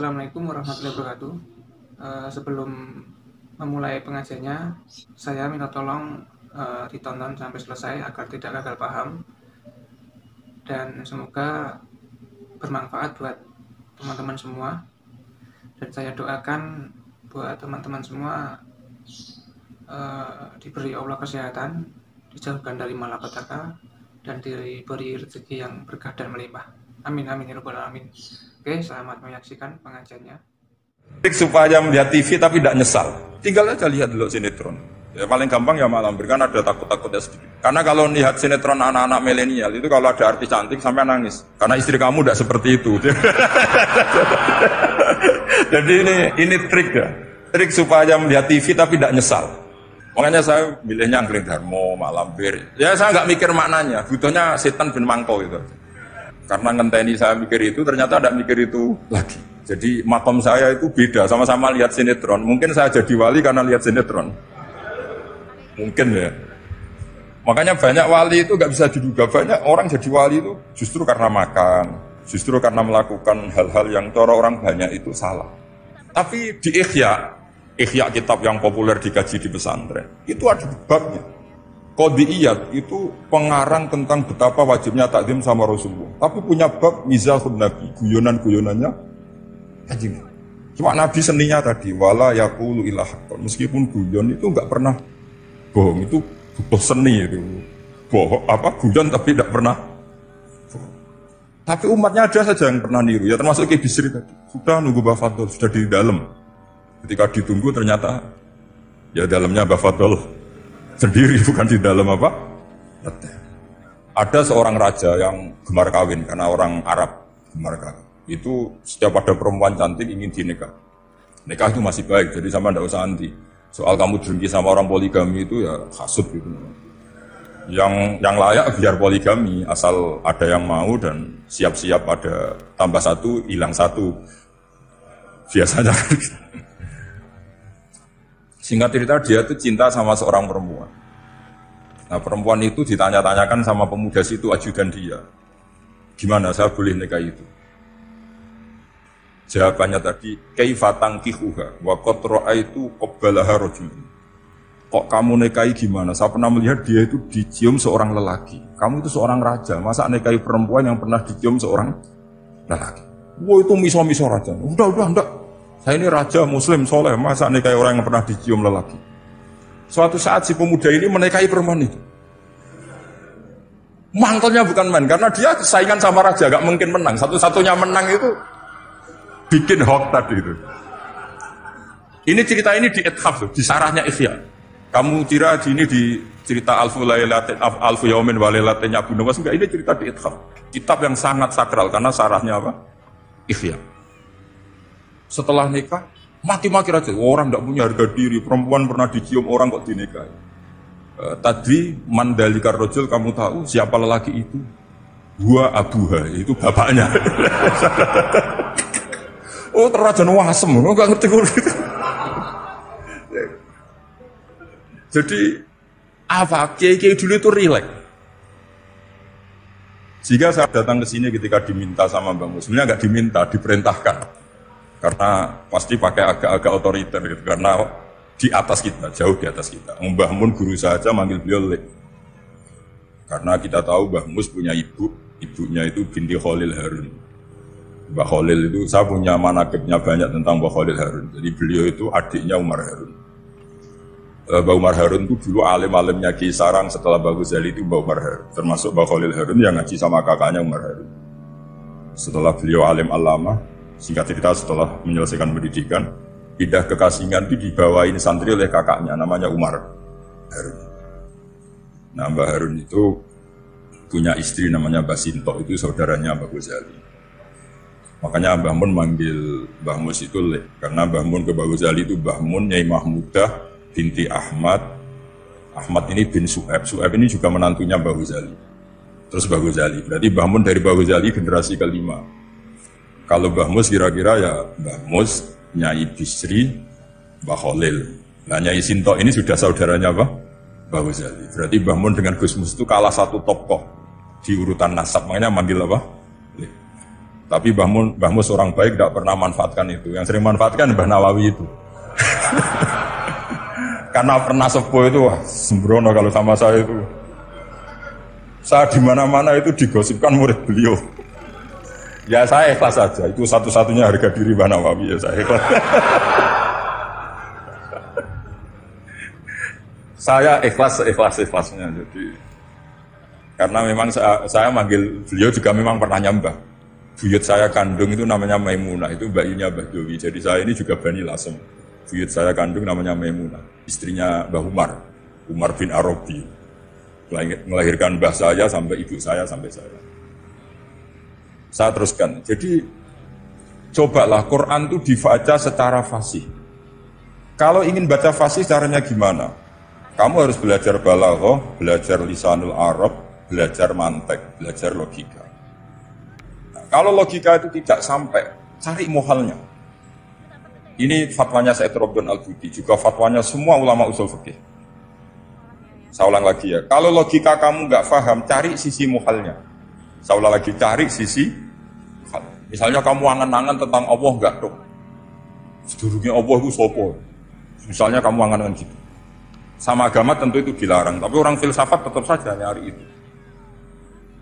Assalamualaikum warahmatullahi wabarakatuh. Sebelum memulai pengajiannya, saya minta tolong ditonton sampai selesai agar tidak gagal paham dan semoga bermanfaat buat teman-teman semua. Dan saya doakan buat teman-teman semua diberi Allah kesehatan, dijauhkan dari malapetaka, dan diberi rezeki yang berkah dan melimpah. Amin amin ya rabbal alamin. Oke, selamat menyaksikan pengajiannya. Supaya melihat TV tapi tidak nyesal, tinggal aja lihat dulu sinetron. Ya paling gampang ya malam kan ada takut-takutnya sedikit. Karena kalau lihat sinetron anak-anak milenial itu kalau ada artis cantik sampai nangis. Karena istri kamu tidak seperti itu. Jadi ini trik ya, trik supaya melihat TV tapi tidak nyesal. Makanya saya milihnya Angling Darmo, Mak Lampir. Ya saya nggak mikir maknanya, butuhnya setan bin mangkau itu. Karena ngenteni saya mikir itu, ternyata tidak mikir itu lagi. Jadi makom saya itu beda, sama-sama lihat sinetron. Mungkin saya jadi wali karena lihat sinetron. Mungkin ya. Makanya banyak wali itu nggak bisa diduga. Banyak orang jadi wali itu justru karena makan, justru karena melakukan hal-hal yang cara orang banyak itu salah. Tapi di Ihya kitab yang populer dikaji di pesantren, itu ada babnya. Qodiyat itu pengarang tentang betapa wajibnya takzim sama Rasulullah. Tapi punya bab mizahun Nabi, guyonan-guyonannya anjing. Cuma Nabi seninya tadi wala yaqulu illa haqqan. Meskipun guyon itu enggak pernah bohong, itu butuh seni itu. Bohong guyon tapi tidak pernah bohong. Tapi umatnya ada saja yang pernah niru, ya termasuk Ki Bisri tadi. Sudah nunggu Bafadol, sudah di dalam. Ketika ditunggu ternyata ya dalamnya Bafadol sendiri, bukan di dalam apa? Ada seorang raja yang gemar kawin karena orang Arab gemar kawin. Itu setiap ada perempuan cantik ingin dinikah. Nikah itu masih baik, jadi sama tidak usah anti. Soal kamu dengki sama orang poligami itu ya hasut gitu. Yang layak biar poligami asal ada yang mau dan siap-siap ada tambah satu hilang satu. Biasanya. Singkat cerita dia itu cinta sama seorang perempuan. Nah perempuan itu ditanya-tanyakan sama pemuda situ ajudan dia. Gimana saya boleh nikah itu? Jawabannya tadi, kaifa tankihuha wa qad ra'aitu qabbalaha rajul. Kok kamu nikahi gimana? Saya pernah melihat dia itu dicium seorang lelaki. Kamu itu seorang raja, masa nikahi perempuan yang pernah dicium seorang lelaki? Wah itu miso-miso raja. Udah enggak. Saya ini raja muslim soleh, masa nikahi orang yang pernah dicium lelaki? Suatu saat si pemuda ini menikahi perempuan itu. Mantelnya bukan main, karena dia saingan sama raja, gak mungkin menang. Satu-satunya menang itu bikin hoax tadi itu. Ini cerita ini di Ithaf, di sarahnya Ihya. Kamu kira ini di cerita Alfu Yaumin wa Lailatin Abu Nawas, enggak, ini cerita di Ithaf. Kitab yang sangat sakral, karena sarahnya apa? Ihya. Setelah nikah, maki-maki raja. Orang tidak punya harga diri, perempuan pernah dicium orang kok dinikahi. Tadi mandalikar rojul, kamu tahu siapa lelaki itu? Gua Abuha, itu bapaknya. Oh terrajan wasem, nggak ngerti gitu. Jadi apa? Kiai-kiai dulu itu rileks. Jika saya datang ke sini ketika diminta sama Mbak Mus, sebenarnya nggak diminta, diperintahkan. Karena pasti pakai agak-agak otoriter gitu. Karena di atas kita, jauh di atas kita. Mbah Mun guru saja manggil beliau Lek. Karena kita tahu Mbah Mus punya ibunya itu binti Khalil Harun. Mbah Khalil itu, saya punya manaqibnya banyak tentang Mbah Khalil Harun. Jadi beliau itu adiknya Umar Harun. Mbah Umar Harun itu dulu alim-alimnya Ki Sarang, setelah Mbah Ghazali itu Mbah Umar Harun. Termasuk Mbah Khalil Harun yang ngaji sama kakaknya Umar Harun. Setelah beliau alim alama, singkat cerita setelah menyelesaikan pendidikan, pindah ke Kasingan itu dibawain santri oleh kakaknya, namanya Umar Harun. Nah Mbah Harun itu punya istri namanya Mbah Sinto, itu saudaranya Mbah Ghazali. Makanya Mbah Mun manggil Mbah Mus itu Lek, karena Mbah Mun ke Mbah Ghazali itu Mbah Mun Nyai Mahmudah binti Ahmad. Ahmad ini bin Su'aib. Su'aib ini juga menantunya Mbah Ghazali. Terus Mbah Ghazali, berarti Mbah Mun dari Mbah Ghazali generasi kelima. Kalau Mbah Mus kira-kira ya Mbah Mus, Nyai Bisri, Mbah Khalil. Nah Nyai Sinto ini sudah saudaranya apa? Mbah Ghazali. Berarti Mbah Mun dengan Gus Mus itu kalah satu tokoh di urutan nasab. Makanya manggil apa? Tapi Mbah Mus orang baik tidak pernah manfaatkan itu. Yang sering manfaatkan Mbah Nawawi itu. Karena pernah sepuh itu, wah, sembrono kalau sama saya itu. Saya di mana-mana itu digosipkan murid beliau. Ya saya ikhlas saja. Itu satu-satunya harga diri Mbah Nawawi, ya saya ikhlas. Saya ikhlasnya. Jadi karena memang saya manggil beliau juga memang pernah nyambah. Buyut saya kandung itu namanya Maimunah, itu bayinya Mbah Dowi. Jadi saya ini juga Bani Lasem. Buyut saya kandung namanya Maimunah, istrinya Mbah Umar bin Arabi. Melahirkan mbah saya sampai ibu saya sampai saya. Saya teruskan. Jadi cobalah Quran itu dibaca secara fasih. Kalau ingin baca fasih caranya gimana? Kamu harus belajar balaghah, belajar lisanul Arab, belajar mantek, belajar logika. Kalau logika itu tidak sampai, cari muhalnya. Ini fatwanya Said Robdon Al-Budi, juga fatwanya semua ulama usul fikih. Saya ulang lagi ya, kalau logika kamu nggak paham, cari sisi muhalnya. Saya ulang lagi, cari sisi muhal. Misalnya kamu angan-angan tentang Allah nggak dong. Sedurungnya Allah itu sopo. Misalnya kamu angan-angan gitu. Sama agama tentu itu dilarang, tapi orang filsafat tetap saja nyari itu.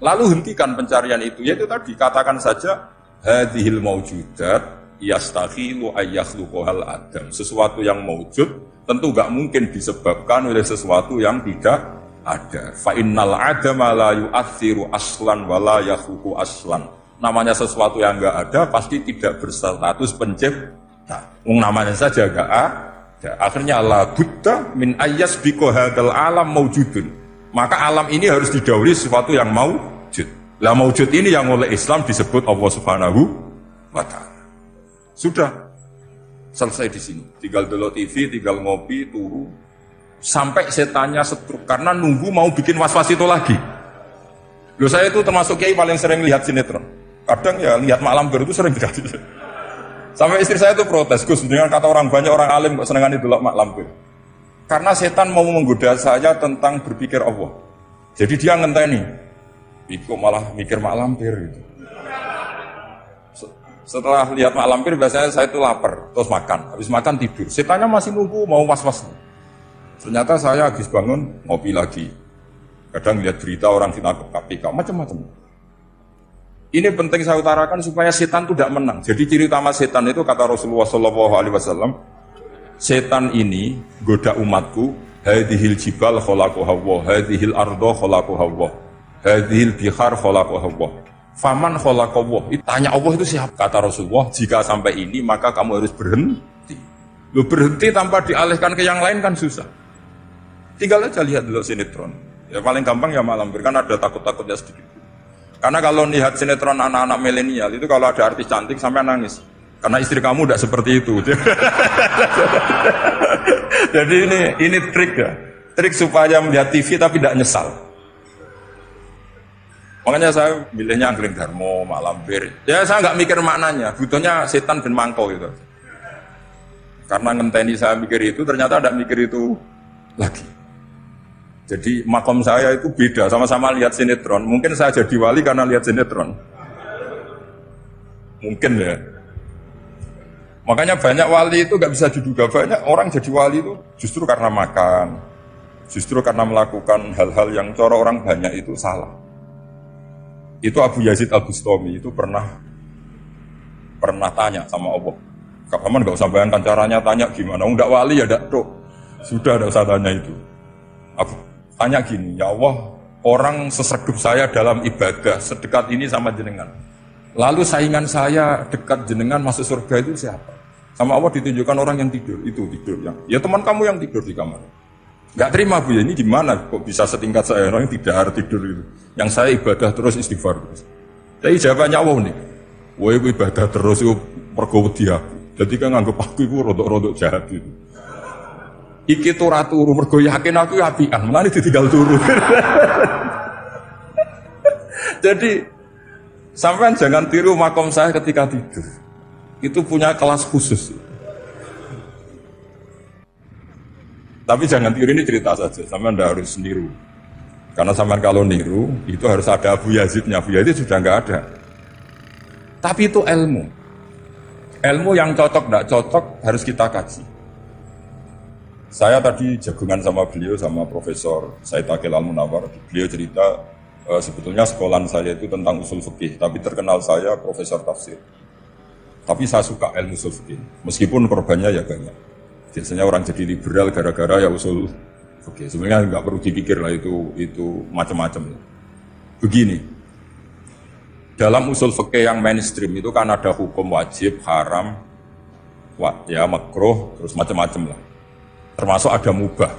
Lalu hentikan pencarian itu, yaitu tadi katakan saja hadhil maujudat yastakhilu ayyakhluqal adam. Sesuatu yang maujud tentu enggak mungkin disebabkan oleh sesuatu yang tidak ada. Fa innal adama la yu'athiru aslan wa la yakhluqu aslan. Namanya sesuatu yang enggak ada pasti tidak berstatus pencipta. Namanya saja enggak ada. Akhirnya la budda min ayyasbiqu hadzal alam maujudun. Maka alam ini harus didahului sesuatu yang maujud. Lah maujud ini yang oleh Islam disebut Allah Subhanahu wa Ta'ala. Sudah selesai di sini. Tinggal delok TV, tinggal ngopi, turu. Sampai setannya setruk karena nunggu mau bikin was-was itu lagi. Loh saya itu termasuk kiai paling sering lihat sinetron. Kadang ya lihat Mak Lampir itu sering terjadi. Sampai istri saya itu protes, Gus, dengan kata orang banyak orang alim kok senengan itu Mak Lampir. Karena setan mau menggoda saya tentang berpikir Allah. Jadi dia ngenteni. Ibu malah mikir Mak Lampir gitu. Setelah lihat Mak Lampir biasanya saya itu lapar, terus makan. Habis makan tidur. Setannya masih nunggu mau was-was. Ternyata saya habis bangun ngopi lagi. Kadang lihat berita orang ditangkap KPK, macam-macam. Ini penting saya utarakan supaya setan itu tidak menang. Jadi ciri utama setan itu kata Rasulullah SAW. Setan ini goda umatku, hadhil jibal khalaqaha Allah, hadhil ardo khalaqaha Allah, hadhil bihar khalaqaha Allah. Faman khalaqaha Allah. Tanya Allah itu siapa? Kata Rasulullah, jika sampai ini maka kamu harus berhenti. Lu berhenti tanpa dialihkan ke yang lain kan susah. Tinggal aja lihat dulu sinetron. Ya paling gampang ya Mak Lampir, kan ada takut-takutnya sedikit. Karena kalau lihat sinetron anak-anak milenial itu kalau ada artis cantik sampai nangis. Karena istri kamu tidak seperti itu. Jadi ini trik ya. Trik supaya melihat TV tapi tidak nyesal. Makanya saya milihnya Angling Darmo, Mak Lampir. Ya saya nggak mikir maknanya. Butuhnya setan dan mangkok gitu. Karena ngenteni saya mikir itu, ternyata tidak mikir itu lagi. Jadi makom saya itu beda, sama-sama lihat sinetron. Mungkin saya jadi wali karena lihat sinetron. Mungkin ya. Makanya banyak wali itu gak bisa diduga. Banyak orang jadi wali itu justru karena makan, justru karena melakukan hal-hal yang cara orang banyak itu salah. Itu Abu Yazid Al-Bustami itu pernah tanya sama Allah. Kak Paman gak usah bayangkan caranya, tanya gimana. Enggak wali ya enggak, sudah enggak usah tanya itu. Aku tanya gini, ya Allah, orang sesregep saya dalam ibadah sedekat ini sama jenengan. Lalu saingan saya dekat jenengan masuk surga itu siapa? Sama Allah ditunjukkan orang yang tidur, itu tidur yang. Ya teman kamu yang tidur di kamar. Enggak terima Bu ya, ini gimana kok bisa setingkat saya orang yang tidak tidur itu. Yang saya ibadah terus istighfar terus. Jadi jawabannya Allah nih. Wah ibadah terus itu mergo wedi aku. Jadi kan nganggep aku itu rodok-rodok jahat itu. Iki turah turu mergo yakin aku apian, mulane ditinggal turu. Jadi sampean jangan tiru makom saya ketika tidur. Itu punya kelas khusus. Tapi jangan tiru, ini cerita saja. Sampean tidak harus niru. Karena sampean kalau niru itu harus ada Abu Yazidnya. Abu Yazid sudah nggak ada. Tapi itu ilmu. Ilmu yang cocok tidak cocok harus kita kaji. Saya tadi jagungan sama beliau, sama Profesor Said Aqil Al-Munawar. Beliau cerita sebetulnya sekolahan saya itu tentang usul fikih, tapi terkenal saya Profesor Tafsir. Tapi saya suka ilmu usul fikih, meskipun korbannya ya banyak. Biasanya orang jadi liberal gara-gara ya usul fikih. Sebenarnya nggak perlu dipikir lah itu macam-macam. Begini, dalam usul fikih yang mainstream itu kan ada hukum wajib, haram, ya makruh, terus macam-macam lah. Termasuk ada mubah.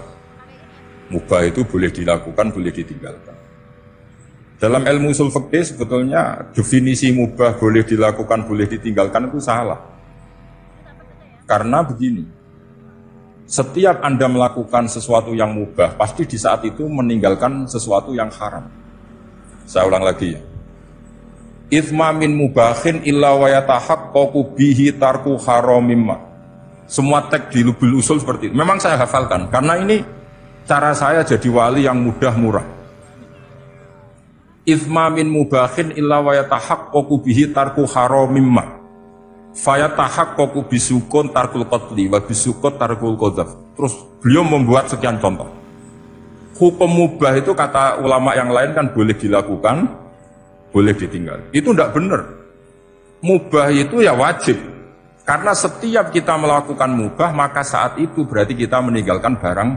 Mubah itu boleh dilakukan, boleh ditinggalkan. Dalam ilmu usul fikih sebetulnya definisi mubah boleh dilakukan, boleh ditinggalkan itu salah. Karena begini, setiap Anda melakukan sesuatu yang mubah, pasti di saat itu meninggalkan sesuatu yang haram. Saya ulang lagi ya. Ithma min mubahin illa wa yatahaqqaqu bihi tarku haramimma. Semua teks di Lubul Usul seperti itu. Memang saya hafalkan, karena ini cara saya jadi wali yang mudah murah. Ithma min mubahin illa wa yatahaqqaqu bihi tarku haramimma. Fayatahaqqaqu bisukun tarkul qatli wa bisukut tarkul qadzaf. Terus beliau membuat sekian contoh. Hukum mubah itu kata ulama yang lain kan boleh dilakukan, boleh ditinggal. Itu tidak benar. Mubah itu ya wajib. Karena setiap kita melakukan mubah, maka saat itu berarti kita meninggalkan barang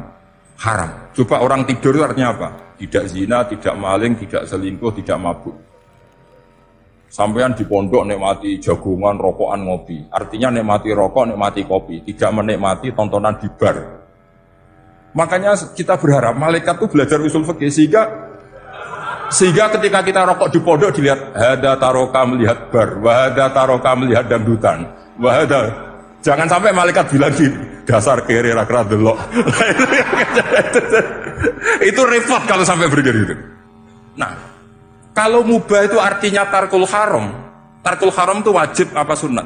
haram. Coba orang tidur itu artinya apa? Tidak zina, tidak maling, tidak selingkuh, tidak mabuk. Sampean di pondok nikmati jagungan, rokokan, ngopi. Artinya nikmati rokok, nikmati kopi. Tidak menikmati tontonan di bar. Makanya kita berharap malaikat itu belajar usul fikih sehingga ketika kita rokok di pondok dilihat hada taroka melihat bar, wahada taroka melihat dangdutan, wahada. Jangan sampai malaikat bilang gitu, dasar kere rakra delok. Itu repot kalau sampai begitu. Nah, kalau mubah itu artinya tarkul haram. Tarkul haram itu wajib apa sunat?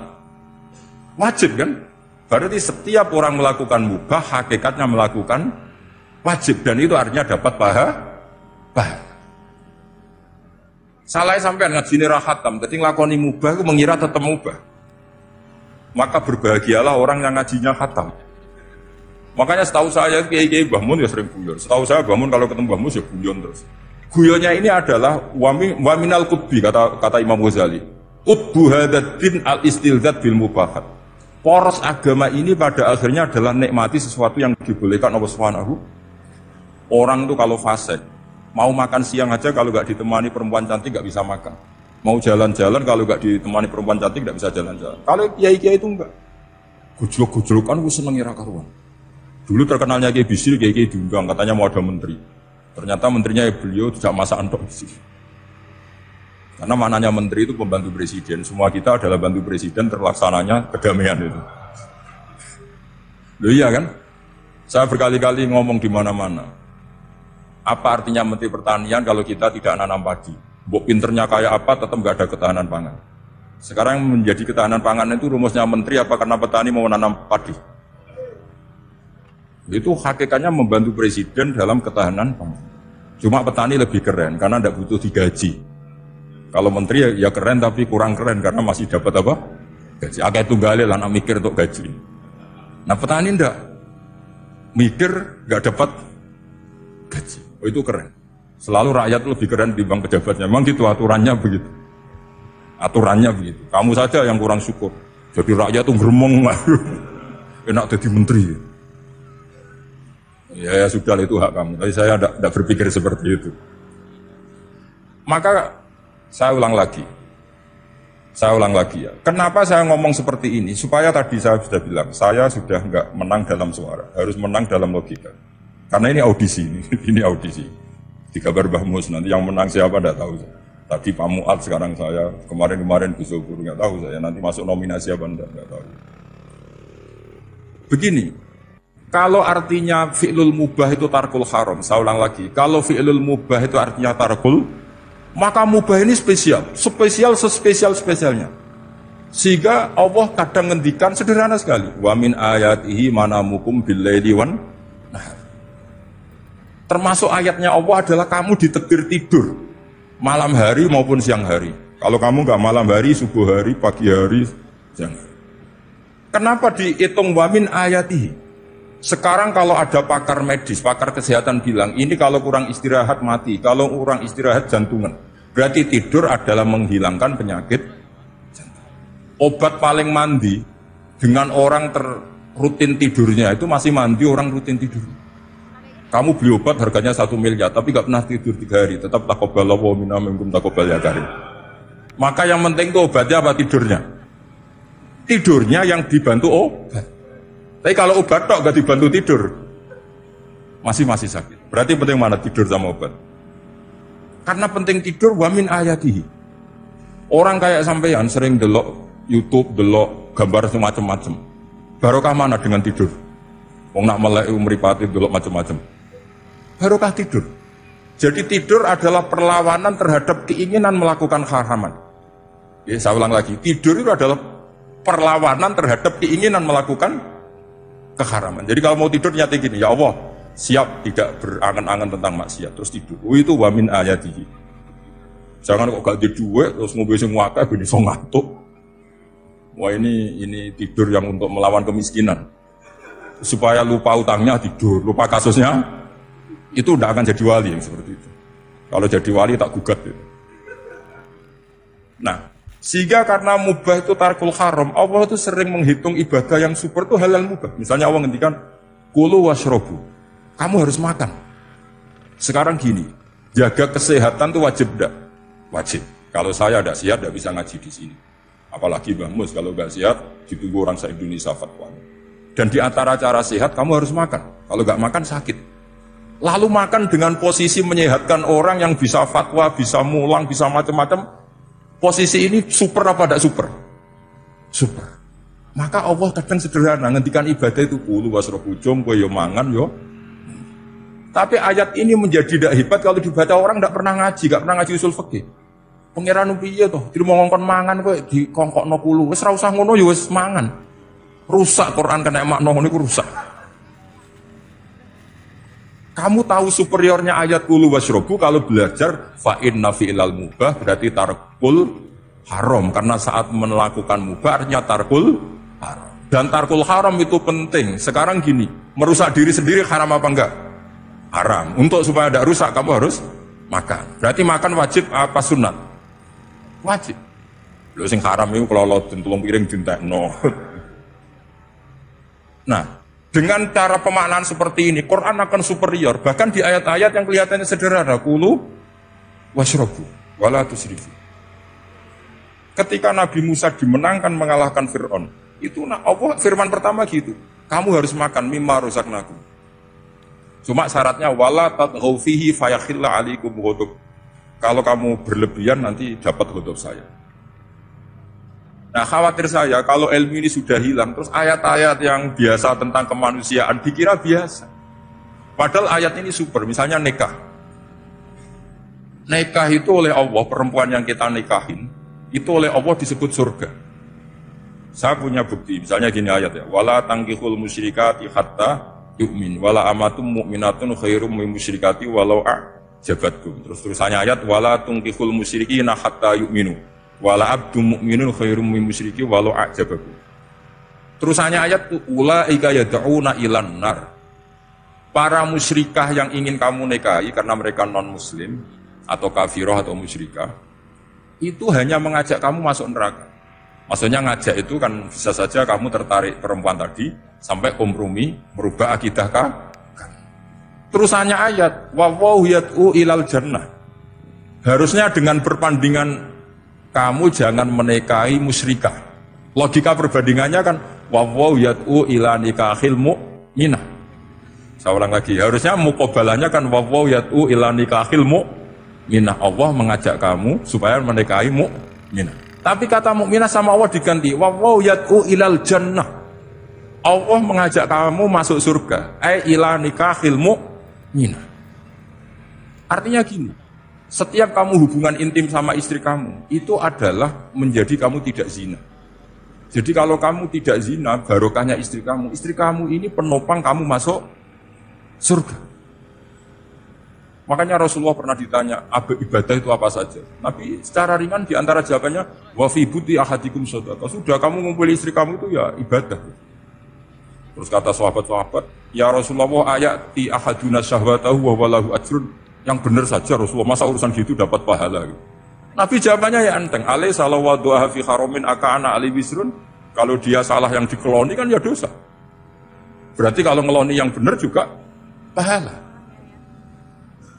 Wajib kan? Berarti setiap orang melakukan mubah, hakikatnya melakukan wajib. Dan itu artinya dapat pahala. Salah sampai ngaji ini rahatam, jadi ngelakoni mubah itu mengira tetap mubah. Maka berbahagialah orang yang ngajinya khatam. Makanya setahu saya kiai-kiai Mbah Mun ya sering guyon. Setahu saya Mbah Mun kalau ketemu Mbah Mun ya guyon terus. Guyonnya ini adalah waminal qutbi kata Imam Ghazali. Qutbu hadaddin al-istilzat bil mubahat. Poros agama ini pada akhirnya adalah nikmati sesuatu yang dibolehkan Allah Subhanahu. Orang itu kalau fasik, mau makan siang aja kalau nggak ditemani perempuan cantik nggak bisa makan. Mau jalan-jalan kalau nggak ditemani perempuan cantik nggak bisa jalan-jalan. Kalau kiai-kiai itu enggak. Gujluk-gujlukan gue seneng ira karuan. Dulu terkenalnya Kiai Bisri, Kiai diundang katanya mau ada menteri. Ternyata menterinya beliau tidak masak antok di sini. Karena maknanya menteri itu pembantu presiden. Semua kita adalah bantu presiden terlaksananya kedamaian itu. Loh iya kan? Saya berkali-kali ngomong di mana-mana. Apa artinya menteri pertanian kalau kita tidak nanam padi? Mbok pinternya kayak apa tetap nggak ada ketahanan pangan. Sekarang menjadi ketahanan pangan itu rumusnya menteri apa karena petani mau nanam padi? Itu hakikatnya membantu presiden dalam ketahanan pangan. Cuma petani lebih keren karena tidak butuh digaji. Kalau menteri ya keren tapi kurang keren karena masih dapat apa? Gaji. Agak tunggal lah nak mikir untuk gaji. Nah petani ndak mikir nggak dapat gaji. Oh itu keren. Selalu rakyat lebih keren dibanding pejabatnya. Memang gitu aturannya begitu. Aturannya begitu. Kamu saja yang kurang syukur. Jadi rakyat tuh geremong, enak jadi menteri. Ya sudah itu hak kamu. Tapi saya tidak berpikir seperti itu. Maka saya ulang lagi ya. Kenapa saya ngomong seperti ini? Supaya tadi saya sudah bilang, saya sudah nggak menang dalam suara, harus menang dalam logika. Karena ini audisi, ini audisi. Di kabar Mbah Mus nanti yang menang siapa tidak tahu. Tadi Pak Mu'ad, sekarang saya, kemarin Gus Zubur nggak tahu saya. Nanti masuk nominasi apa nggak tahu. Begini, kalau artinya fi'lul mubah itu tarkul haram, saya ulang lagi. Kalau fi'lul mubah itu artinya tarkul, maka mubah ini spesial sespesialnya. Sehingga Allah kadang ngendikan sederhana sekali. Wa min ayatihi manamukum bil-laili wan nahar. Termasuk ayatnya Allah adalah kamu ditakdir tidur malam hari maupun siang hari. Kalau kamu nggak malam hari, subuh hari, pagi hari, jangan. Kenapa dihitung wamin ayatihi? Sekarang kalau ada pakar medis, pakar kesehatan bilang, ini kalau kurang istirahat mati, kalau kurang istirahat jantungan. Berarti tidur adalah menghilangkan penyakit jantung. Obat paling mandi dengan orang rutin tidurnya, itu masih mandi orang rutin tidur. Kamu beli obat harganya 1 miliar, tapi gak pernah tidur 3 hari, tetap taqabbalallahu minna minkum taqabbal ya karim. Maka yang penting itu obatnya apa tidurnya? Tidurnya yang dibantu obat. Tapi kalau obat tok gak dibantu tidur, masih sakit. Berarti penting mana tidur sama obat? Karena penting tidur wamin ayatihi. Orang kayak sampean sering delok YouTube, delok gambar semacam-macam. Barokah mana dengan tidur? Wong nak melek mripate delok macam-macam. Barokah tidur. Jadi tidur adalah perlawanan terhadap keinginan melakukan haraman. Ya, saya ulang lagi, tidur itu adalah perlawanan terhadap keinginan melakukan keharaman. Jadi kalau mau tidur nyata gini, ya Allah, siap tidak berangan-angan tentang maksiat, terus tidur. Itu wamin ayatihi. Jangan kok gak duit terus ngombe sing akeh ben iso ngantuk. Wah ini tidur yang untuk melawan kemiskinan. Supaya lupa utangnya tidur, lupa kasusnya, itu tidak akan jadi wali yang seperti itu. Kalau jadi wali tak gugat itu. Nah, sehingga karena mubah itu tarkul haram, Allah itu sering menghitung ibadah yang super itu halal mubah. Misalnya Allah ngendikan kulu washrobu, kamu harus makan. Sekarang gini, jaga kesehatan itu wajib enggak? Wajib. Kalau saya tidak sehat tidak bisa ngaji di sini. Apalagi Mbah Mus kalau nggak sehat ditunggu orang se-Indonesia fatwanya. Dan di antara cara sehat kamu harus makan. Kalau nggak makan sakit. Lalu makan dengan posisi menyehatkan orang yang bisa fatwa, bisa mulang, bisa macam-macam. Posisi ini super apa tidak super? Super. Maka Allah kadang sederhana, ngendikan ibadah itu kulu wasrobu jom, kowe yo mangan yo. Tapi ayat ini menjadi tidak hebat kalau dibaca orang tidak pernah ngaji, tidak pernah ngaji usul fikih. Pangeran piye toh? Dirimo ngongkon mangan kowe dikongkokno kulu, wis ora usah ngono yo wis mangan. Rusak Quran kena makna ngono iku rusak. Kamu tahu superiornya ayat kulu wasrobu kalau belajar fa inna fi'lal mubah berarti tarkul haram, karena saat melakukan mubah artinya tarkul haram. Dan tarkul haram itu penting. Sekarang gini, merusak diri sendiri haram apa enggak? Haram. Untuk supaya tidak rusak kamu harus makan. Berarti makan wajib apa sunat? Wajib. Lho sing haram itu kalau tulung piring dintekno. Nah, dengan cara pemaknaan seperti ini, Quran akan superior. Bahkan di ayat-ayat yang kelihatannya sederhana, kulu washrobu, wala tusrifu. Ketika Nabi Musa dimenangkan mengalahkan Fir'aun, itu Allah firman pertama gitu, kamu harus makan mimma rozaqnakum. Cuma syaratnya wala tatghaw fihi fayakhilla alaikum ghadab. Kalau kamu berlebihan nanti dapat ghadab saya. Nah khawatir saya kalau ilmu ini sudah hilang, terus ayat-ayat yang biasa tentang kemanusiaan dikira biasa. Padahal ayat ini super, misalnya nikah. Nikah itu oleh Allah, perempuan yang kita nikahin, itu oleh Allah disebut surga. Saya punya bukti, misalnya gini ayat ya, wala tangkihul musyrikati hatta yu'min, wala amatum mu'minatun khairum min musyrikati walau a'jabatkum. Terus terusannya ayat, wala tangkihul musyrikina hatta yu'minu. Wala abdu mu'minun khairum min musyriki walau a'jabakum. Terusannya ayat ulaika yad'una ilan nar. Para musyrikah yang ingin kamu nikahi karena mereka non muslim atau kafirah atau musyrikah, itu hanya mengajak kamu masuk neraka. Maksudnya ngajak itu kan bisa saja kamu tertarik perempuan tadi sampai kompromi merubah akidah kamu. Terusannya ayat wa yad'u ilal jannah. Harusnya dengan perbandingan kamu jangan menikahi musyrikah. Logika perbandingannya kan wawaw yad'u ila nikahil mu'minah. Saya ulang lagi, harusnya muqabalahnya kan wawaw yad'u ila nikahil mu'minah. Allah mengajak kamu supaya menikahi mu'minah. Tapi kata mu'minah sama Allah diganti wawaw yad'u ilal jannah. Allah mengajak kamu masuk surga. Ila nikahil mu'minah. Artinya gini, setiap kamu hubungan intim sama istri kamu, itu adalah menjadi kamu tidak zina. Jadi kalau kamu tidak zina, barokahnya istri kamu ini penopang kamu masuk surga. Makanya Rasulullah pernah ditanya, ibadah itu apa saja? Tapi secara ringan di antara jawabannya, wa fi buti ahadikum shadaqah. Sudah kamu ngumpuli istri kamu itu ya ibadah. Terus kata sahabat-sahabat, ya Rasulullah ayati ahaduna syahwatahu wa walahu ajrun. Yang benar saja Rasulullah, masa urusan gitu dapat pahala gitu. Nabi jawabannya ya enteng, alaih salawadu'aha fi haromin aka'ana ali wisrun. Kalau dia salah yang dikeloni kan ya dosa. Berarti kalau ngeloni yang benar juga pahala.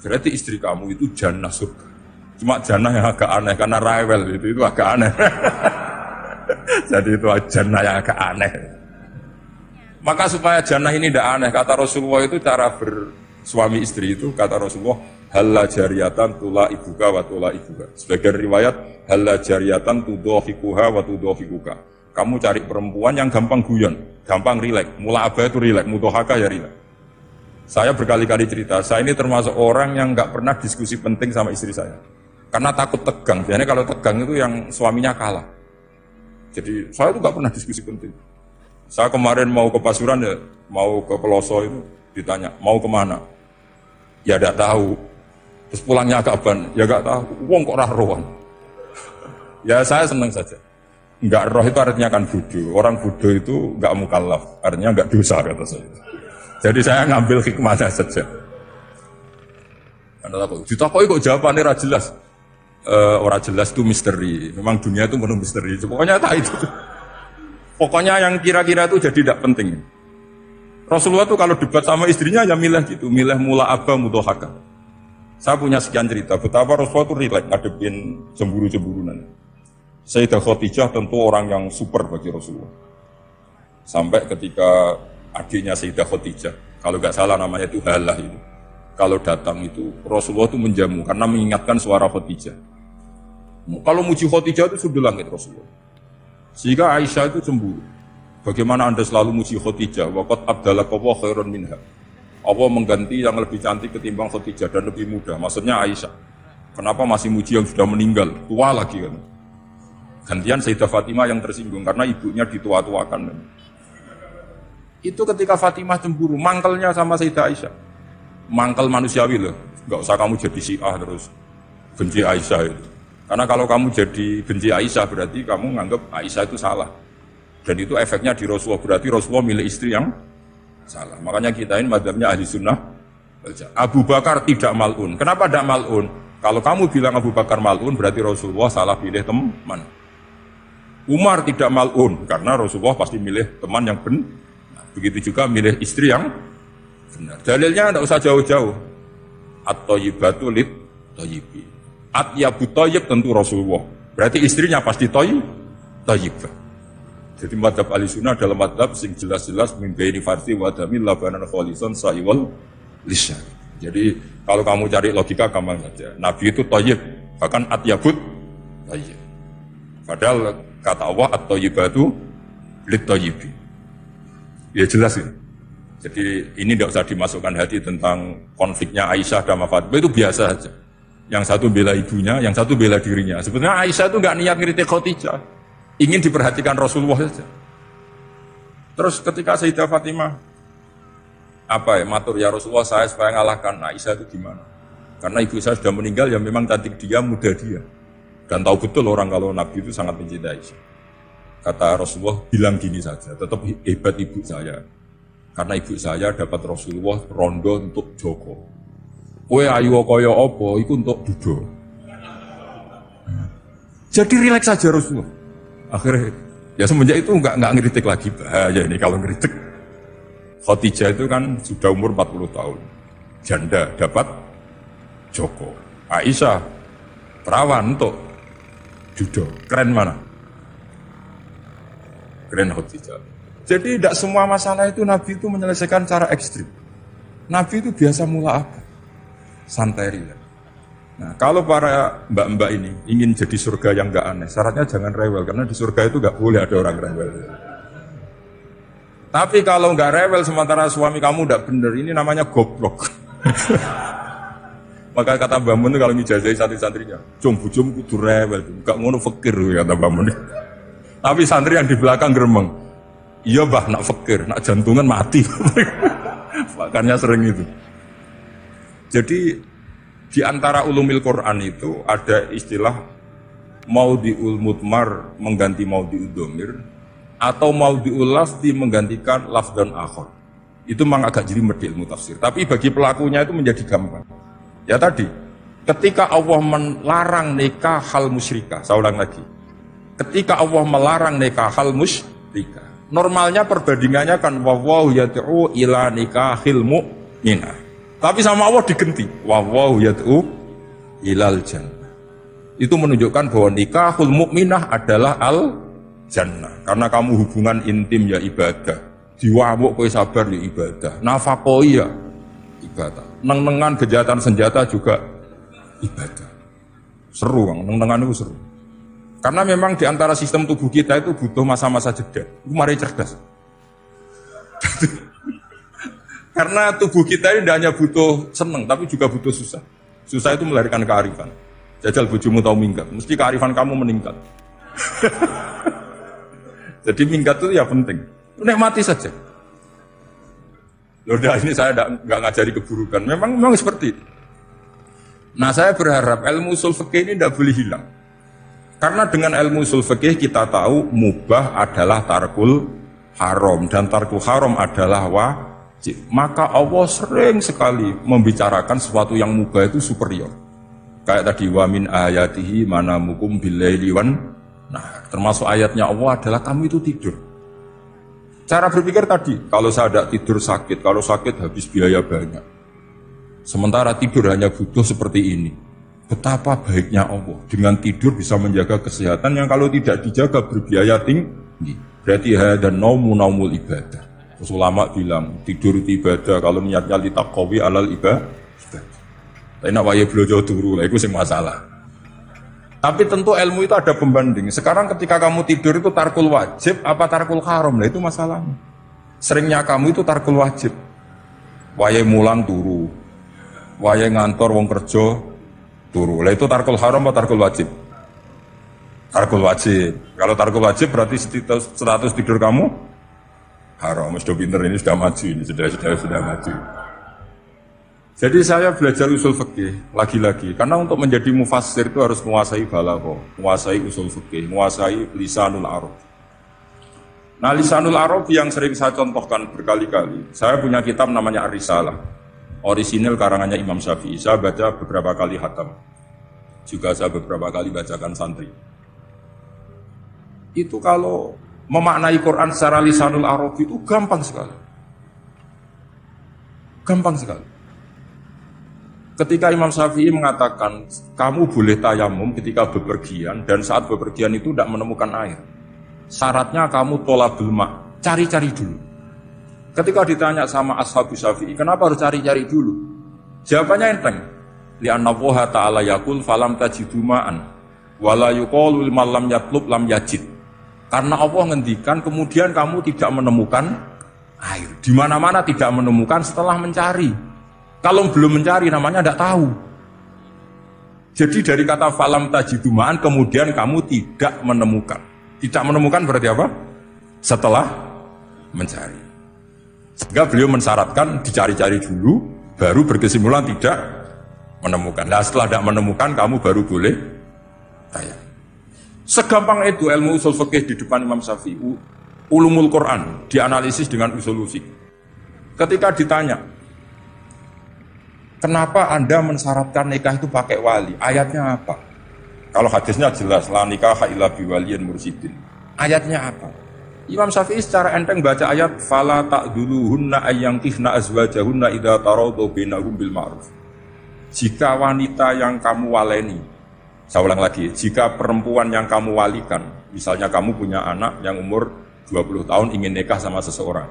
Berarti istri kamu itu jannah surga. Cuma jannah yang agak aneh karena rewel itu agak aneh. Jadi itu jannah yang agak aneh. Maka supaya jannah ini tidak aneh, kata Rasulullah itu cara bersuami istri itu, kata Rasulullah, halla jariyatan tula ibuka wa tula ibuka. Sebagian riwayat, halla jariyatan tudofikuha wa tudofikuka. Kamu cari perempuan yang gampang guyon, gampang rileks. Mula abah itu rileks, mutohaka ya rileks. Saya berkali-kali cerita, saya ini termasuk orang yang nggak pernah diskusi penting sama istri saya. Karena takut tegang. Biasanya kalau tegang itu yang suaminya kalah. Jadi saya tuh nggak pernah diskusi penting. Saya kemarin mau ke Pasuruan ya, mau ke Peloso itu ditanya, mau kemana? Ya tidak tahu. Terus pulangnya kapan? Ya nggak tahu. Wong kok roh-rohan. Ya saya senang saja. Enggak roh itu artinya kan bodoh. Orang bodoh itu enggak mukallaf, artinya enggak dosa kata saya. Jadi saya ngambil hikmahnya saja. Karena apa? Ditakoi kok jawabannya ora jelas. Ora jelas itu misteri. Memang dunia itu penuh misteri. Pokoknya tak itu. Pokoknya yang kira-kira itu jadi tidak penting. Rasulullah itu kalau debat sama istrinya ya milih gitu, milih mula abah mutohaka. Saya punya sekian cerita betapa Rasulullah itu rileks ngadepin cemburu-cemburunan. Sayyidah Khadijah tentu orang yang super bagi Rasulullah. Sampai ketika adiknya Sayyidah Khadijah, kalau nggak salah namanya itu Halah itu, kalau datang itu Rasulullah itu menjamu karena mengingatkan suara Khadijah. Kalau muji Khadijah itu sudah langit Rasulullah. Sehingga Aisyah itu cemburu. Bagaimana Anda selalu muji Khadijah? Waqad abdalakawa khairan minha. Allah mengganti yang lebih cantik ketimbang Khadijah dan lebih muda. Maksudnya Aisyah. Kenapa masih muji yang sudah meninggal? Tua lagi kan. Gantian Sayyidah Fatimah yang tersinggung karena ibunya ditua-tuakan. Itu ketika Fatimah cemburu, mangkelnya sama Sayyidah Aisyah. Mangkel manusiawi loh. Enggak usah kamu jadi Syiah terus benci Aisyah itu. Karena kalau kamu jadi benci Aisyah berarti kamu nganggap Aisyah itu salah. Dan itu efeknya di Rasulullah, berarti Rasulullah milih istri yang salah. Makanya kita ini madzhabnya ahli sunnah. Abu Bakar tidak mal'un. Kenapa tidak mal'un? Kalau kamu bilang Abu Bakar mal'un berarti Rasulullah salah pilih teman. Umar tidak mal'un karena Rasulullah pasti milih teman yang benar. Begitu juga milih istri yang benar. Dalilnya tidak usah jauh-jauh. At-thayyibatu lit-thayyibi. At-yabu thayyib tentu Rasulullah. Berarti istrinya pasti thayyibah. Jadi madhab ahli sunnah adalah madhab sing jelas-jelas min baini farsi wa damil labanan khalisan sa'iwal lisan. Jadi kalau kamu cari logika gampang saja. Nabi itu thayyib, bahkan at-yabut thayyib. Padahal kata Allah at-thayyibatu lit-thayyibi. Ya jelas ini. Jadi ini tidak usah dimasukkan hati tentang konfliknya Aisyah dan Fatimah, itu biasa saja. Yang satu bela ibunya, yang satu bela dirinya. Sebenarnya Aisyah itu nggak niat ngiritik Khadijah, ingin diperhatikan Rasulullah saja. Terus ketika Sayyidah Fatimah matur ya Rasulullah saya supaya ngalahkan Aisyah itu gimana? Karena ibu saya sudah meninggal, ya memang cantik dia, muda dia. Dan tahu betul orang kalau Nabi itu sangat mencintai Aisyah. Kata Rasulullah, bilang gini saja, tetap hebat ibu saya. Karena ibu saya dapat Rasulullah rondo untuk Joko. Kowe ayu kaya apa, itu untuk Dudo. Jadi rileks saja Rasulullah. Akhirnya, ya semenjak itu enggak ngeritik lagi. Bahaya ini kalau ngeritik. Khadijah itu kan sudah umur 40 tahun. Janda dapat Joko. Aisyah, perawan untuk Dudo. Keren mana? Keren Khadijah. Jadi tidak semua masalah itu Nabi itu menyelesaikan cara ekstrim. Nabi itu biasa mula apa? Santai rileks. Nah, kalau para mbak-mbak ini ingin jadi surga yang enggak aneh, syaratnya jangan rewel, karena di surga itu enggak boleh ada orang rewel. Tapi kalau enggak rewel sementara suami kamu enggak benar, ini namanya goblok. Maka kata Mbak Mun kalau ngijazahi santri-santrinya, "Cung kudu rewel, enggak ngono fakir," kata Mbak Mun. Tapi santri yang di belakang gremeng, "Iya, Mbah, nak fakir, nak jantungan mati." Makanya sering itu. Jadi Di antara ulumil Quran itu ada istilah maudhi'ul mudmar mengganti maudhi'ud dhamir atau maudhi'ul lafzi menggantikan lafdzan akhar. Itu memang agak jelimet di ilmu tafsir. Tapi bagi pelakunya itu menjadi gampang. Ya tadi, ketika Allah melarang nikah hal musyrikah, saya ulang lagi. Ketika Allah melarang nikah hal musyrikah, normalnya perbandingannya kan wallahu yad'u ila nikahil mu'minah. Tapi sama Allah digenti, wallahu yad'u ilal jannah. Itu menunjukkan bahwa nikahul mukminah adalah al jannah. Karena kamu hubungan intim ya ibadah. Diwamuk kowe sabar ya ibadah. Nafakoi ya ibadah. Neng-nengan kejahatan senjata juga ibadah. Seru Bang, neng-nengan itu seru. Karena memang di antara sistem tubuh kita itu butuh masa-masa jeda. Itu mari cerdas. Karena tubuh kita ini tidak hanya butuh seneng, tapi juga butuh susah. Susah itu melahirkan kearifan. Jajal bojomu tahu minggat, mesti kearifan kamu meningkat. Jadi minggat itu ya penting. Nikmati saja. Udah ini saya nggak ngajari keburukan. Memang seperti itu. Nah saya berharap ilmu ushul fikih ini tidak boleh hilang. Karena dengan ilmu ushul fikih kita tahu mubah adalah tarkul haram dan tarkul haram adalah wajib. Maka Allah sering sekali membicarakan sesuatu yang mubah itu superior. Kayak tadi wa min ayatihi manamukum billaili wan. Nah, termasuk ayatnya Allah adalah kamu itu tidur. Cara berpikir tadi, kalau saya tidak tidur sakit, kalau sakit habis biaya banyak. Sementara tidur hanya butuh seperti ini. Betapa baiknya Allah dengan tidur bisa menjaga kesehatan yang kalau tidak dijaga berbiaya tinggi. Berarti dan naumul ibadah. Terus ulama bilang tidur itu ibadah kalau niatnya litaqawi alal ibadah. Tapi nak wae blojo turu lah itu sing masalah. Tapi tentu ilmu itu ada pembanding. Sekarang ketika kamu tidur itu tarkul wajib apa tarkul haram? Lah itu masalahnya. Seringnya kamu itu tarkul wajib. Wae mulang turu. Wae ngantor wong kerja turu. Lah itu tarkul haram atau tarkul wajib? Tarkul wajib. Kalau tarkul wajib berarti status tidur kamu haram. Sudah pinter ini sudah maju ini sudah maju. Jadi saya belajar usul fikih lagi-lagi karena untuk menjadi mufassir itu harus menguasai balaghah, menguasai usul fikih, menguasai lisanul arab. Nah, lisanul arab yang sering saya contohkan berkali-kali. Saya punya kitab namanya Ar-Risalah. Orisinil karangannya Imam Syafi'i. Saya baca beberapa kali khatam. Juga saya beberapa kali bacakan santri. Itu kalau memaknai Quran secara lisanul arab itu gampang sekali. Gampang sekali. Ketika Imam Syafi'i mengatakan, kamu boleh tayamum ketika bepergian, dan saat bepergian itu tidak menemukan air. Syaratnya kamu tolabul ma', cari-cari dulu. Ketika ditanya sama ashabu Syafi'i, kenapa harus cari-cari dulu? Jawabannya enteng. Li'anna Allaha ta'ala yaqul falam tajidu ma'an, wala yuqalu liman lam yatlub lam yajid. Karena Allah ngendikan, kemudian kamu tidak menemukan air. Di mana-mana tidak menemukan setelah mencari. Kalau belum mencari namanya tidak tahu. Jadi dari kata falam tajidumaan kemudian kamu tidak menemukan. Tidak menemukan berarti apa? Setelah mencari. Sehingga beliau mensyaratkan dicari-cari dulu, baru berkesimpulan tidak menemukan. Nah setelah tidak menemukan kamu baru boleh tanya. Segampang itu ilmu usul fikih di depan Imam Syafi'i. Ulumul Quran dianalisis dengan usul fikih. Ketika ditanya, kenapa Anda mensyaratkan nikah itu pakai wali? Ayatnya apa? Kalau hadisnya jelas, la nikaha illa biwaliyin mursyidin. Ayatnya apa? Imam Syafi'i secara enteng baca ayat fala ta'duluhunna ayyankihna azwajahunna idza taradu bainahum bil ma'ruf. Jika wanita yang kamu waleni, saya ulang lagi, jika perempuan yang kamu walikan, misalnya kamu punya anak yang umur 20 tahun ingin nikah sama seseorang,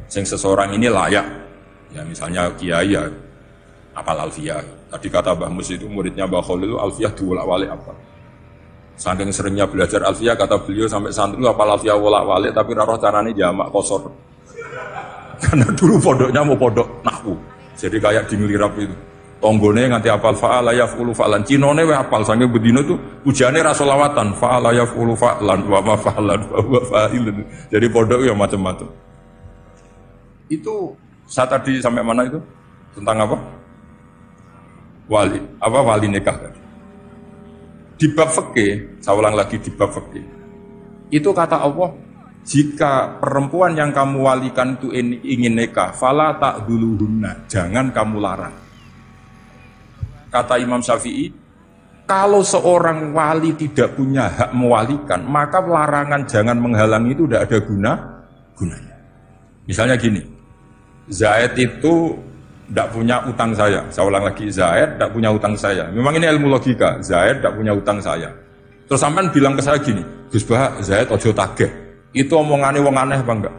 yang seseorang ini layak, ya misalnya kiai ya, apal Alfiyah. Tadi kata Mbah Mus itu muridnya Mbah Khalil itu Alfiyah diwolak-walik apa. Saking seringnya belajar Alfiyah kata beliau sampai santri apal Alfiyah wolak-walik tapi roh carane jamak kosor. Karena dulu pondoknya mau pondok nahwu. Jadi kayak di ngelirap itu. Tonggone nganti apal fa'ala yaf'ulu fa'lan. Cinone wae apal saking bedino itu ujane ra selawatan fa'ala yaf'ulu fa'lan wa ma fa'lan wa huwa fa'ilun. Jadi pondok ya macam-macam. Itu saya tadi sampai mana itu? Tentang apa? wali nikah tadi. Di bab fikih, saya ulang lagi di bab fikih. Itu kata Allah, jika perempuan yang kamu walikan itu ingin nikah, fala ta'dhuluhunna, jangan kamu larang. Kata Imam Syafi'i, kalau seorang wali tidak punya hak mewalikan, maka larangan jangan menghalangi itu tidak ada gunanya. Misalnya gini, Zaid itu tidak punya utang saya ulang lagi, Zaid tidak punya utang saya. Memang ini ilmu logika, Zaid tidak punya utang saya. Terus sampean bilang ke saya gini, Gus Bah, Zaid ojo tagih. Itu omongannya wong aneh apa enggak?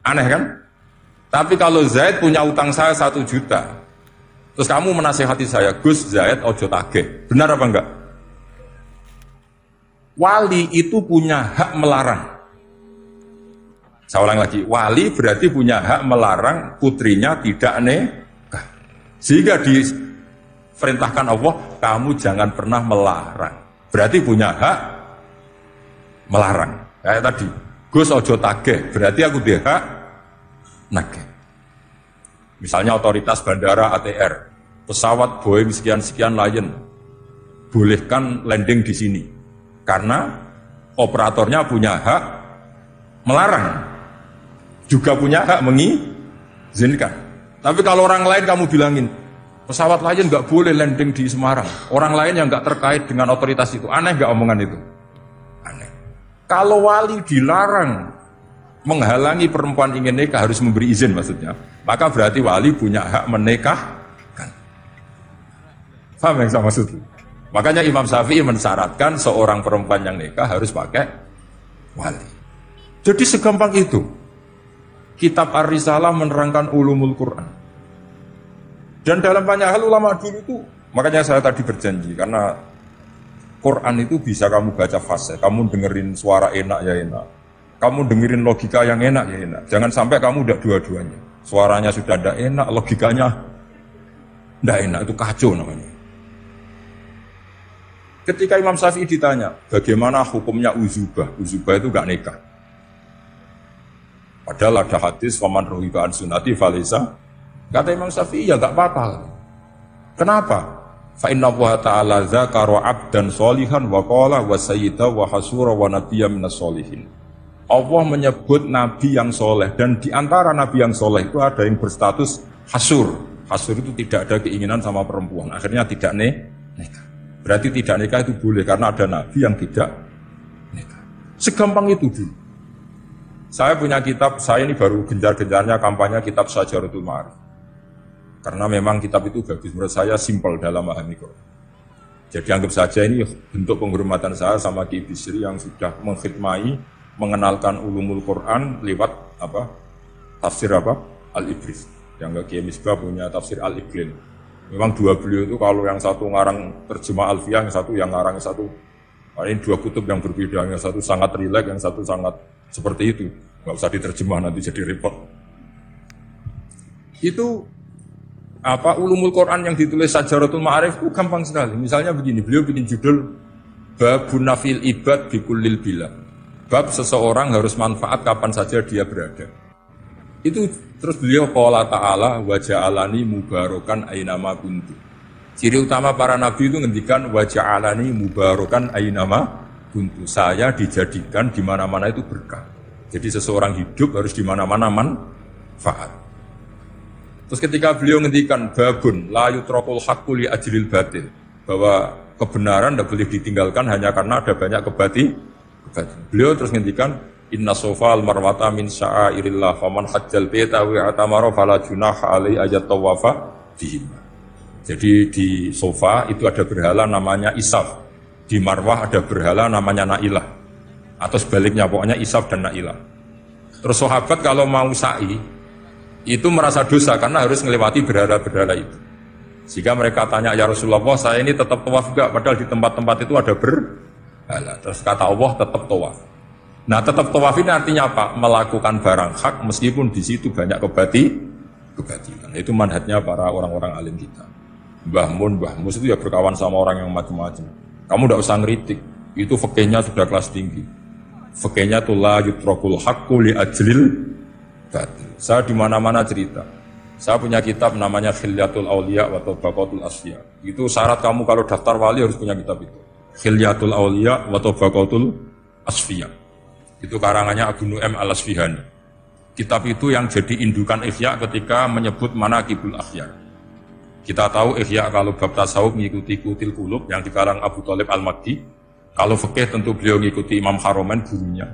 Aneh kan? Tapi kalau Zaid punya utang saya 1 juta, terus kamu menasihati saya, Gus, Zaid ojo tagih. Benar apa enggak? Wali itu punya hak melarang. Saya ulang lagi, wali berarti punya hak melarang putrinya tidak nikah. Sehingga diperintahkan Allah, kamu jangan pernah melarang. Berarti punya hak melarang. Kayak tadi, Gus ojo tagih, berarti aku dia hak nagih. Misalnya otoritas bandara ATR, pesawat Boeing sekian-sekian Lion, bolehkan landing di sini. Karena operatornya punya hak melarang. Juga punya hak mengizinkan. Tapi kalau orang lain kamu bilangin, pesawat Lion nggak boleh landing di Semarang. Orang lain yang nggak terkait dengan otoritas itu, aneh nggak omongan itu? Aneh. Kalau wali dilarang menghalangi perempuan ingin nikah harus memberi izin maksudnya, maka berarti wali punya hak menikahkan. Paham yang saya maksud? Makanya Imam Syafi'i mensyaratkan seorang perempuan yang nikah harus pakai wali. Jadi segampang itu. Kitab Ar-Risalah menerangkan ulumul Quran. Dan dalam banyak hal ulama dulu itu, makanya saya tadi berjanji, karena Quran itu bisa kamu baca fase, kamu dengerin suara enak ya enak, kamu dengerin logika yang enak ya enak. Jangan sampai kamu udah dua-duanya. Suaranya sudah tidak enak, logikanya tidak enak, itu kacau namanya. Ketika Imam Syafi'i ditanya, bagaimana hukumnya uzubah? Uzubah itu gak nikah. Padahal ada hadis faman rohiba an sunnati falisa. Kata Imam Syafi'i ya enggak apa-apa. Kenapa? Fa inna Allah ta'ala dzakara 'abdan sholihan wa qala wa sayyida wa hasura wa nabiyya minas sholihin. Allah menyebut nabi yang soleh, dan di antara nabi yang soleh itu ada yang berstatus hasur. Hasur itu tidak ada keinginan sama perempuan, akhirnya tidak nikah. Berarti tidak nikah itu boleh karena ada nabi yang tidak nikah. Segampang itu dulu. Saya punya kitab, saya ini baru gencar-gencarnya kampanye kitab Syajaratul Ma'arif. Karena memang kitab itu bagus, menurut saya simpel dalam memahami Quran. Jadi anggap saja ini bentuk penghormatan saya sama Ki Bisri yang sudah mengkhidmai, mengenalkan ulumul Quran lewat tafsir Al-Ibris. Yang Ki Misbah punya tafsir Al-Iqlil. Memang dua beliau itu kalau yang satu ngarang terjemah Alfiyah, yang satu yang ngarang satu. Ini dua kutub yang berbeda, yang satu sangat rileks, yang satu sangat seperti itu, nggak usah diterjemah nanti jadi repot. Itu ulumul Quran yang ditulis Syajaratul Ma'arif itu gampang sekali. Misalnya begini, beliau bikin judul Babun Nafil Ibad Bikullil Bila. Bab seseorang harus manfaat kapan saja dia berada. Itu terus beliau qala ta'ala wa ja'alani mubarakan ainama kuntu. Ciri utama para nabi itu ngendikan wa ja'alani mubarakan ainama kuntu. Saya dijadikan di mana-mana itu berkah. Jadi seseorang hidup harus di mana-mana manfaat. Terus ketika beliau ngendikan babun la yutrakul haqqu li ajlil batil, bahwa kebenaran tidak boleh ditinggalkan hanya karena ada banyak kebatilan. Beliau terus ngendikan inna sofal marwata min sya'airillah faman hajjal baita wa atamara fala junaha alai ayat tawafa bihim. Jadi di sofa itu ada berhala namanya Isaf. Di Marwah ada berhala namanya Nailah. Atau sebaliknya, pokoknya Isaf dan Nailah. Terus sahabat kalau mau sa'i, itu merasa dosa karena harus melewati berhala-berhala itu. Sehingga mereka tanya, ya Rasulullah, saya ini tetap tawaf enggak? Padahal di tempat-tempat itu ada berhala. Terus kata Allah, tetap tawaf. Nah, tetap tawaf ini artinya apa? Melakukan barang hak meskipun di situ banyak kebatilan. Itu manhajnya para orang-orang alim kita. Mbah Mus itu ya berkawan sama orang yang macam-macam. Kamu tidak usah ngeritik, itu fikihnya sudah kelas tinggi. Fikihnya itu la yutrakul haqqu li ajlil batil. Saya di mana-mana cerita. Saya punya kitab namanya Khilyatul Auliya wa Tabaqatul Asfiya. Itu syarat kamu kalau daftar wali harus punya kitab itu. Khilyatul Auliya wa Tabaqatul Asfiya. Itu karangannya Abu Nu'aim Al-Asfihani. Kitab itu yang jadi indukan Ihya ketika menyebut Manaqibul Akhyar. Kita tahu Ihya kalau bab tasawuf mengikuti Qutil Qulub yang dikarang Abu Thalib Al-Makki. Kalau fikih tentu beliau mengikuti Imam Haromen gurunya,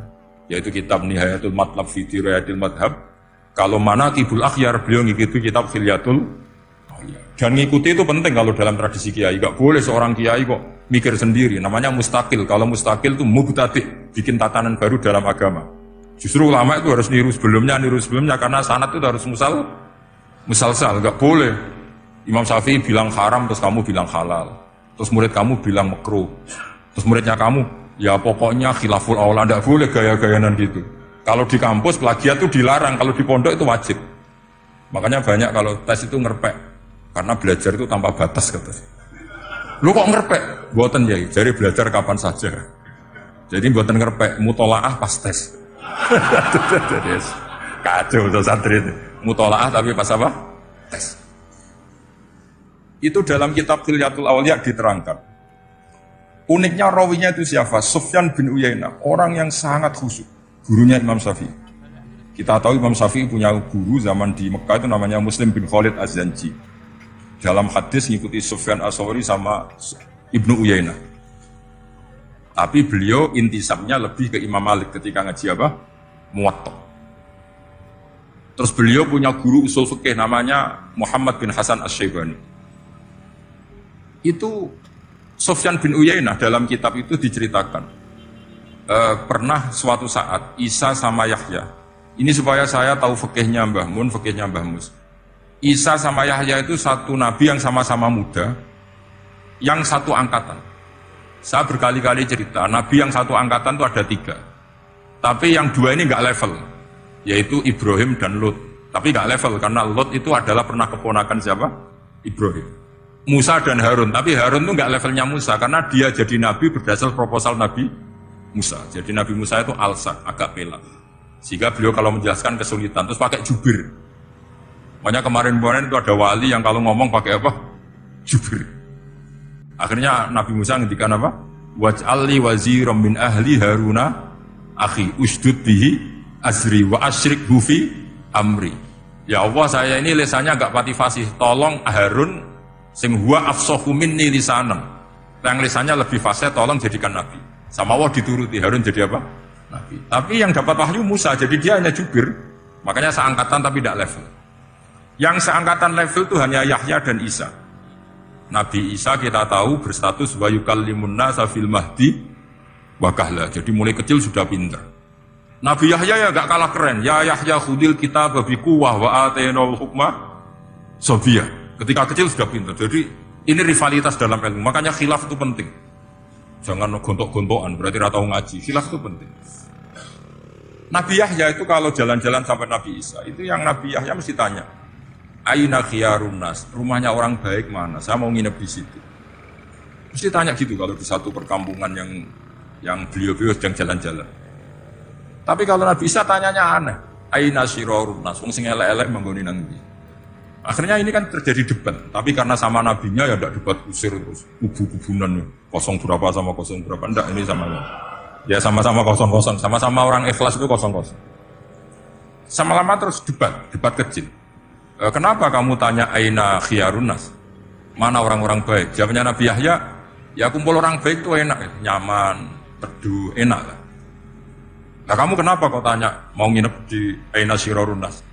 yaitu kitab Nihayatul Matlab fi Dirayatil Madhab. Kalau Manaqibul Akhyar beliau mengikuti kitab Khilyatul Auliya. Dan mengikuti itu penting kalau dalam tradisi kiai. Gak boleh seorang kiai kok mikir sendiri. Namanya mustakil. Kalau mustakil itu mubtadi', bikin tatanan baru dalam agama. Justru ulama itu harus niru sebelumnya karena sanad itu harus musalsal. Gak boleh Imam Syafi'i bilang haram terus kamu bilang halal. Terus murid kamu bilang makruh. Terus muridnya kamu ya pokoknya khilaful aula. Gak boleh gaya-gayanan gitu. Kalau di kampus plagiat itu dilarang, kalau di pondok itu wajib. Makanya banyak kalau tes itu ngerpek. Karena belajar itu tanpa batas kata. Lu kok ngerpek? Buatan ya, jadi belajar kapan saja. Jadi buatan ngerpek, mutolaah pas tes. Kacau tuh santri itu. Mutolaah tapi pas apa? Tes. Itu dalam kitab Khilyatul Auliya diterangkan. Uniknya rawinya itu siapa? Sufyan bin Uyainah, orang yang sangat khusyuk. Gurunya Imam Syafi'i. Kita tahu Imam Syafi'i punya guru zaman di Mekah itu namanya Muslim bin Khalid Az-Zanji. Dalam hadis ngikuti Sufyan As-Sawri sama Ibnu Uyainah. Tapi beliau intisabnya lebih ke Imam Malik ketika ngaji apa? Muwatta. Terus beliau punya guru usul fikih namanya Muhammad bin Hasan Asy-Syaibani. Itu Sufyan bin Uyainah dalam kitab itu diceritakan. Pernah suatu saat Isa sama Yahya, ini supaya saya tahu fikihnya Mbah Mun, fikihnya Mbah Mus. Isa sama Yahya itu satu nabi yang sama-sama muda, yang satu angkatan. Saya berkali-kali cerita, nabi yang satu angkatan itu ada 3, tapi yang 2 ini nggak level, yaitu Ibrahim dan Lut. Tapi nggak level karena Lut itu adalah pernah keponakan siapa? Ibrahim. Musa dan Harun, tapi Harun itu nggak levelnya Musa karena dia jadi nabi berdasar proposal Nabi Musa. Jadi Nabi Musa itu alsak, agak pelak. Sehingga beliau kalau menjelaskan kesulitan, terus pakai jubir. Makanya kemarin-kemarin itu ada wali yang kalau ngomong pakai apa? Jubir. Akhirnya Nabi Musa ngendikan apa? Waj'alli waziram min ahli Haruna akhi usdud bihi azri wa asyrik hufi amri. Ya Allah, saya ini lisannya agak pati fasih. Tolong Harun sing huwa afsahu minni lisanan. Yang lisannya lebih fasih tolong jadikan nabi. Sama Allah dituruti, Harun jadi apa? Nabi. Tapi yang dapat wahyu Musa, jadi dia hanya jubir. Makanya seangkatan tapi tidak level. Yang seangkatan level itu hanya Yahya dan Isa. Nabi Isa kita tahu berstatus wa yukallimun nasa fil mahdi wa kahla. Jadi mulai kecil sudah pintar. Nabi Yahya ya gak kalah keren. Ya Yahya khudil kitab bi quwwah wa atainal hukma sabiyah. Ketika kecil sudah pintar. Jadi ini rivalitas dalam ilmu. Makanya khilaf itu penting. Jangan gontok-gontokan, berarti ratau ngaji. Khilaf itu penting. Nabi Yahya itu kalau jalan-jalan sampai Nabi Isa, itu yang Nabi Yahya mesti tanya, Aina khiyarun nas, rumahnya orang baik mana? Saya mau nginep di situ. Mesti tanya gitu kalau di satu perkampungan yang beliau-beliau sedang jalan-jalan. Tapi kalau Nabi Isa tanyanya aneh, Aina syirarun nas, wong sing elek-elek manggoni nang ndi. Akhirnya ini kan terjadi debat, tapi karena sama nabinya ya tidak debat kusir terus kubu-kubunan kosong berapa sama kosong berapa, enggak, ini sama ya sama-sama kosong-kosong, sama-sama orang ikhlas itu kosong-kosong. Sama lama terus debat kecil. Kenapa kamu tanya aina khiyarun nas? Mana orang-orang baik? Jawabnya Nabi Yahya, ya kumpul orang baik itu enak, nyaman, teduh, enak lah. Nah kamu kenapa kau tanya mau nginep di aina syirarun nas?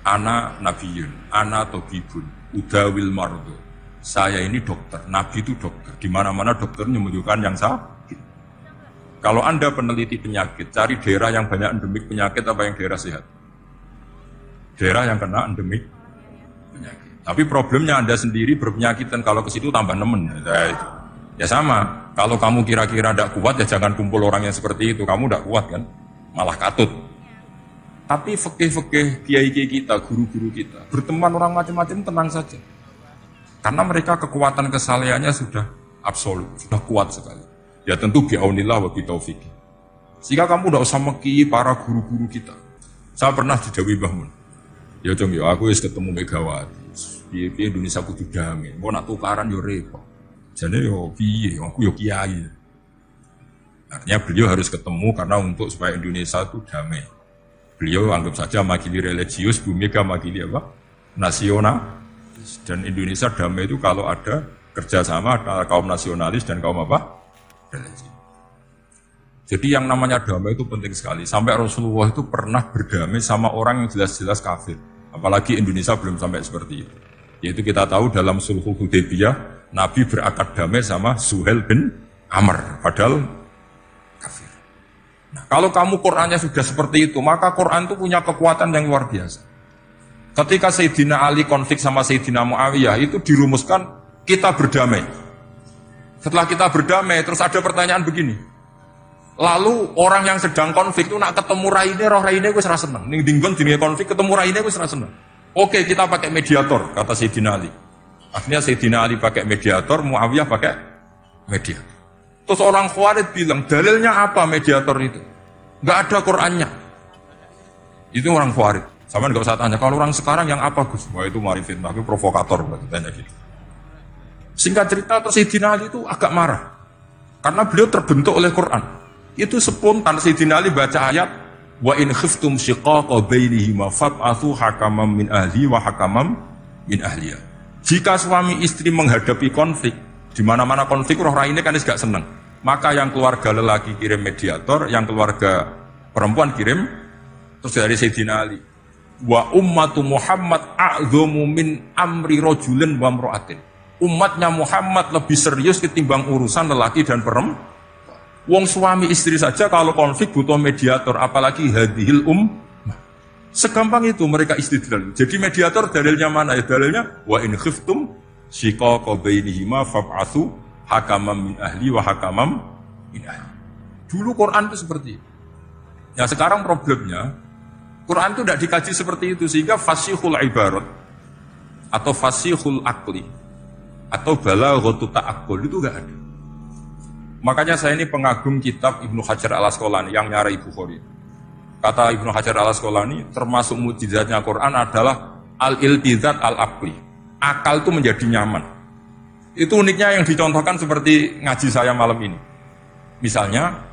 Ana nabiyun, ana tobibun, udawil mardo. Saya ini dokter, nabi itu dokter. Di mana-mana dokter menunjukkan yang sakit. Kalau Anda peneliti penyakit, cari daerah yang banyak endemik penyakit apa yang daerah sehat? Daerah yang kena endemik penyakit. Tapi problemnya Anda sendiri berpenyakit dan kalau ke situ tambah nemen. Ya sama, kalau kamu kira-kira tidak kuat ya jangan kumpul orang yang seperti itu. Kamu tidak kuat kan, malah katut. Tapi fikih-fikih kiai-kiai kita, guru-guru kita, berteman orang macam-macam tenang saja. Karena mereka kekuatan kesalehannya sudah absolut, sudah kuat sekali. Ya tentu bi'aunillah wa bitaufiq. Sehingga kamu tidak usah meki para guru-guru kita. Saya pernah didhawuhi Mbah Mun. Ya Cung, ya aku wis ketemu Megawati. Piye Indonesia kudu damai. Mau nak tukaran yo repot. Jadi yo piye, aku yo kiai. Artinya beliau harus ketemu karena untuk supaya Indonesia itu damai. Beliau anggap saja makili religius, Bu Mega makili apa? Nasional. Dan Indonesia damai itu kalau ada kerjasama antara kaum nasionalis dan kaum apa? Religius. Jadi yang namanya damai itu penting sekali. Sampai Rasulullah itu pernah berdamai sama orang yang jelas-jelas kafir. Apalagi Indonesia belum sampai seperti itu. Yaitu kita tahu dalam Sulhul Hudaybiyah, Nabi berakad damai sama Suhail bin Amr. Padahal kafir. Nah, kalau kamu Qur'annya sudah seperti itu, maka Qur'an itu punya kekuatan yang luar biasa. Ketika Sayyidina Ali konflik sama Sayyidina Muawiyah, itu dirumuskan kita berdamai. Setelah kita berdamai, terus ada pertanyaan begini. Lalu orang yang sedang konflik itu nak ketemu raine, roh raine gue serasa seneng. Ning dinggon dini konflik ketemu raine gue serasa seneng. Oke, kita pakai mediator, kata Sayyidina Ali. Akhirnya Sayyidina Ali pakai mediator, Muawiyah pakai mediator. Terus orang Khawarij bilang, dalilnya apa mediator itu? Enggak ada Qur'annya. Itu orang Khawarij. Sama enggak usah tanya, kalau orang sekarang yang apa Gus? Wah itu mari fitnah, itu provokator tanya gitu. Singkat cerita, terus Sayyidina Ali itu agak marah. Karena beliau terbentuk oleh Quran. Itu spontan Sayyidina Ali baca ayat wa in khiftum shiqaqa bainihima fab'athu hakaman min ahli wa hakaman min ahliya. Jika suami istri menghadapi konflik, di mana-mana konflik roh raine kan gak seneng. Maka yang keluarga lelaki kirim mediator, yang keluarga perempuan kirim. Terus dari Sayyidina Ali, wa ummatu Muhammad a'dhamu min amri rajulin wa imra'atin. Umatnya Muhammad lebih serius ketimbang urusan lelaki dan perempuan. Wong suami istri saja kalau konflik butuh mediator, apalagi hadhil Segampang itu mereka istidlal. Jadi mediator dalilnya mana? Ya dalilnya wa in khiftum shiqaqa bainihima fab'atsu hakaman min ahli wa hakaman min ahli. Dulu Quran itu seperti itu. Ya sekarang problemnya Quran itu tidak dikaji seperti itu sehingga fasihul ibarat atau fasihul akli atau balaghatut ta'aqqul itu enggak ada. Makanya saya ini pengagum kitab Ibnu Hajar al-Asqalani yang nyarai Bukhari. Kata Ibnu Hajar al-Asqalani, termasuk mukjizatnya Quran adalah al-iltizat al-aqli. Akal itu menjadi nyaman. Itu uniknya yang dicontohkan seperti ngaji saya malam ini. Misalnya,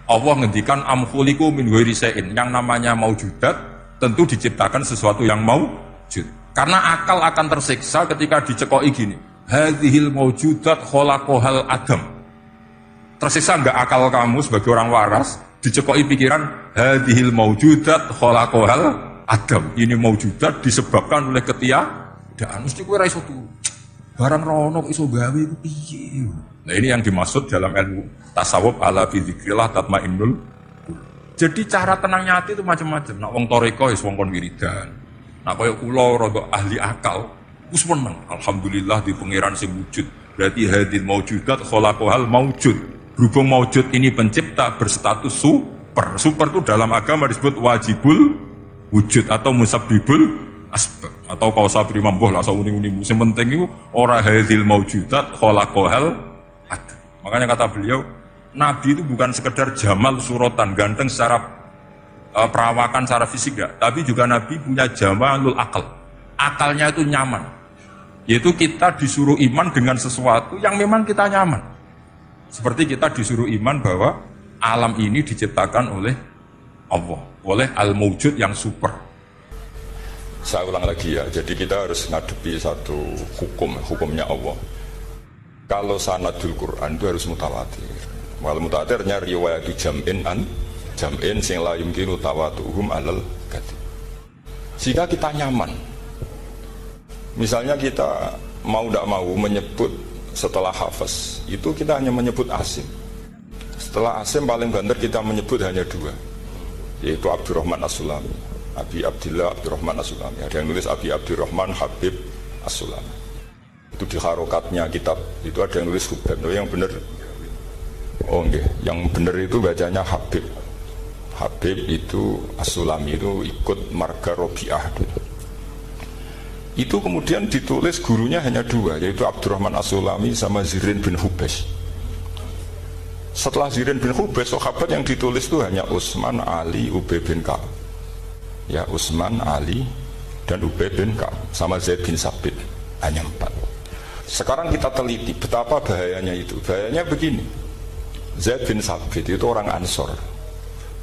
Allah ngendikan am khuliqu min ghairi syai'in. Yang namanya maujudat tentu diciptakan sesuatu yang maujud. Karena akal akan tersiksa ketika dicekoi gini. Hadhil maujudat khalaqahal adam. Tersiksa enggak akal kamu sebagai orang waras dicekoi pikiran hadhil maujudat khalaqahal adam. Ini maujudat disebabkan oleh ketiadaan. Mesti kowe ra iso tuh. Barang rono kok iso gawe iku piye? Nah ini yang dimaksud dalam ilmu tasawuf ala bi dzikrillah tatmainnul. Jadi cara tenangnya hati itu macam-macam. Nak wong toreko wis wong kon wiridan. Nak koyo kula rada ahli akal, wis meneng. Alhamdulillah di pangeran sing wujud. Berarti hadhil maujudat khalaqahal maujud. Berhubung maujud ini pencipta berstatus super. Super itu dalam agama disebut wajibul wujud atau musabbibul asbab atau kausa primamboh lah sauni-uni. Yang penting itu ora hadhil maujudat khalaqahal adam. Makanya kata beliau, Nabi itu bukan sekedar jamal suratan, ganteng secara perawakan, secara fisik enggak, tapi juga Nabi punya jamalul akal. Akalnya itu nyaman. Yaitu kita disuruh iman dengan sesuatu yang memang kita nyaman. Seperti kita disuruh iman bahwa alam ini diciptakan oleh Allah, oleh al-mawjud yang super. Saya ulang lagi ya, jadi kita harus ngadepi satu hukumnya Allah. Kalau sanadul Quran itu harus mutawatir. Wal mutawatirnya riwayat jam'in sing la yumkinu tawatuhum alal gati. Jika kita nyaman, misalnya kita mau tidak mau menyebut setelah hafaz, itu kita hanya menyebut Asim. Setelah Asim paling banter kita menyebut hanya dua, yaitu Abdurrahman As-Sulami, Abi Abdillah Abdurrahman As-Sulami. Ada yang nulis Abi Abdurrahman Habib As-Sulami. Itu di harokatnya kitab, itu ada yang nulis Hubab. Yang benar, oh enggak, yang benar itu bacanya Habib. Habib itu As-Sulami, itu ikut marga Robi'ah. Itu kemudian ditulis gurunya hanya dua, yaitu Abdurrahman As-Sulami sama Zirin bin Hubesh. Setelah Zirin bin Hubesh, sahabat yang ditulis itu hanya Utsman, Ali, Ubay bin Ka'ab. Ya Utsman, Ali, dan Ubay bin Ka'ab sama Zaid bin Sabit, hanya 4. Sekarang kita teliti betapa bahayanya itu. Bahayanya begini, Zaid bin Sabit itu orang Ansor.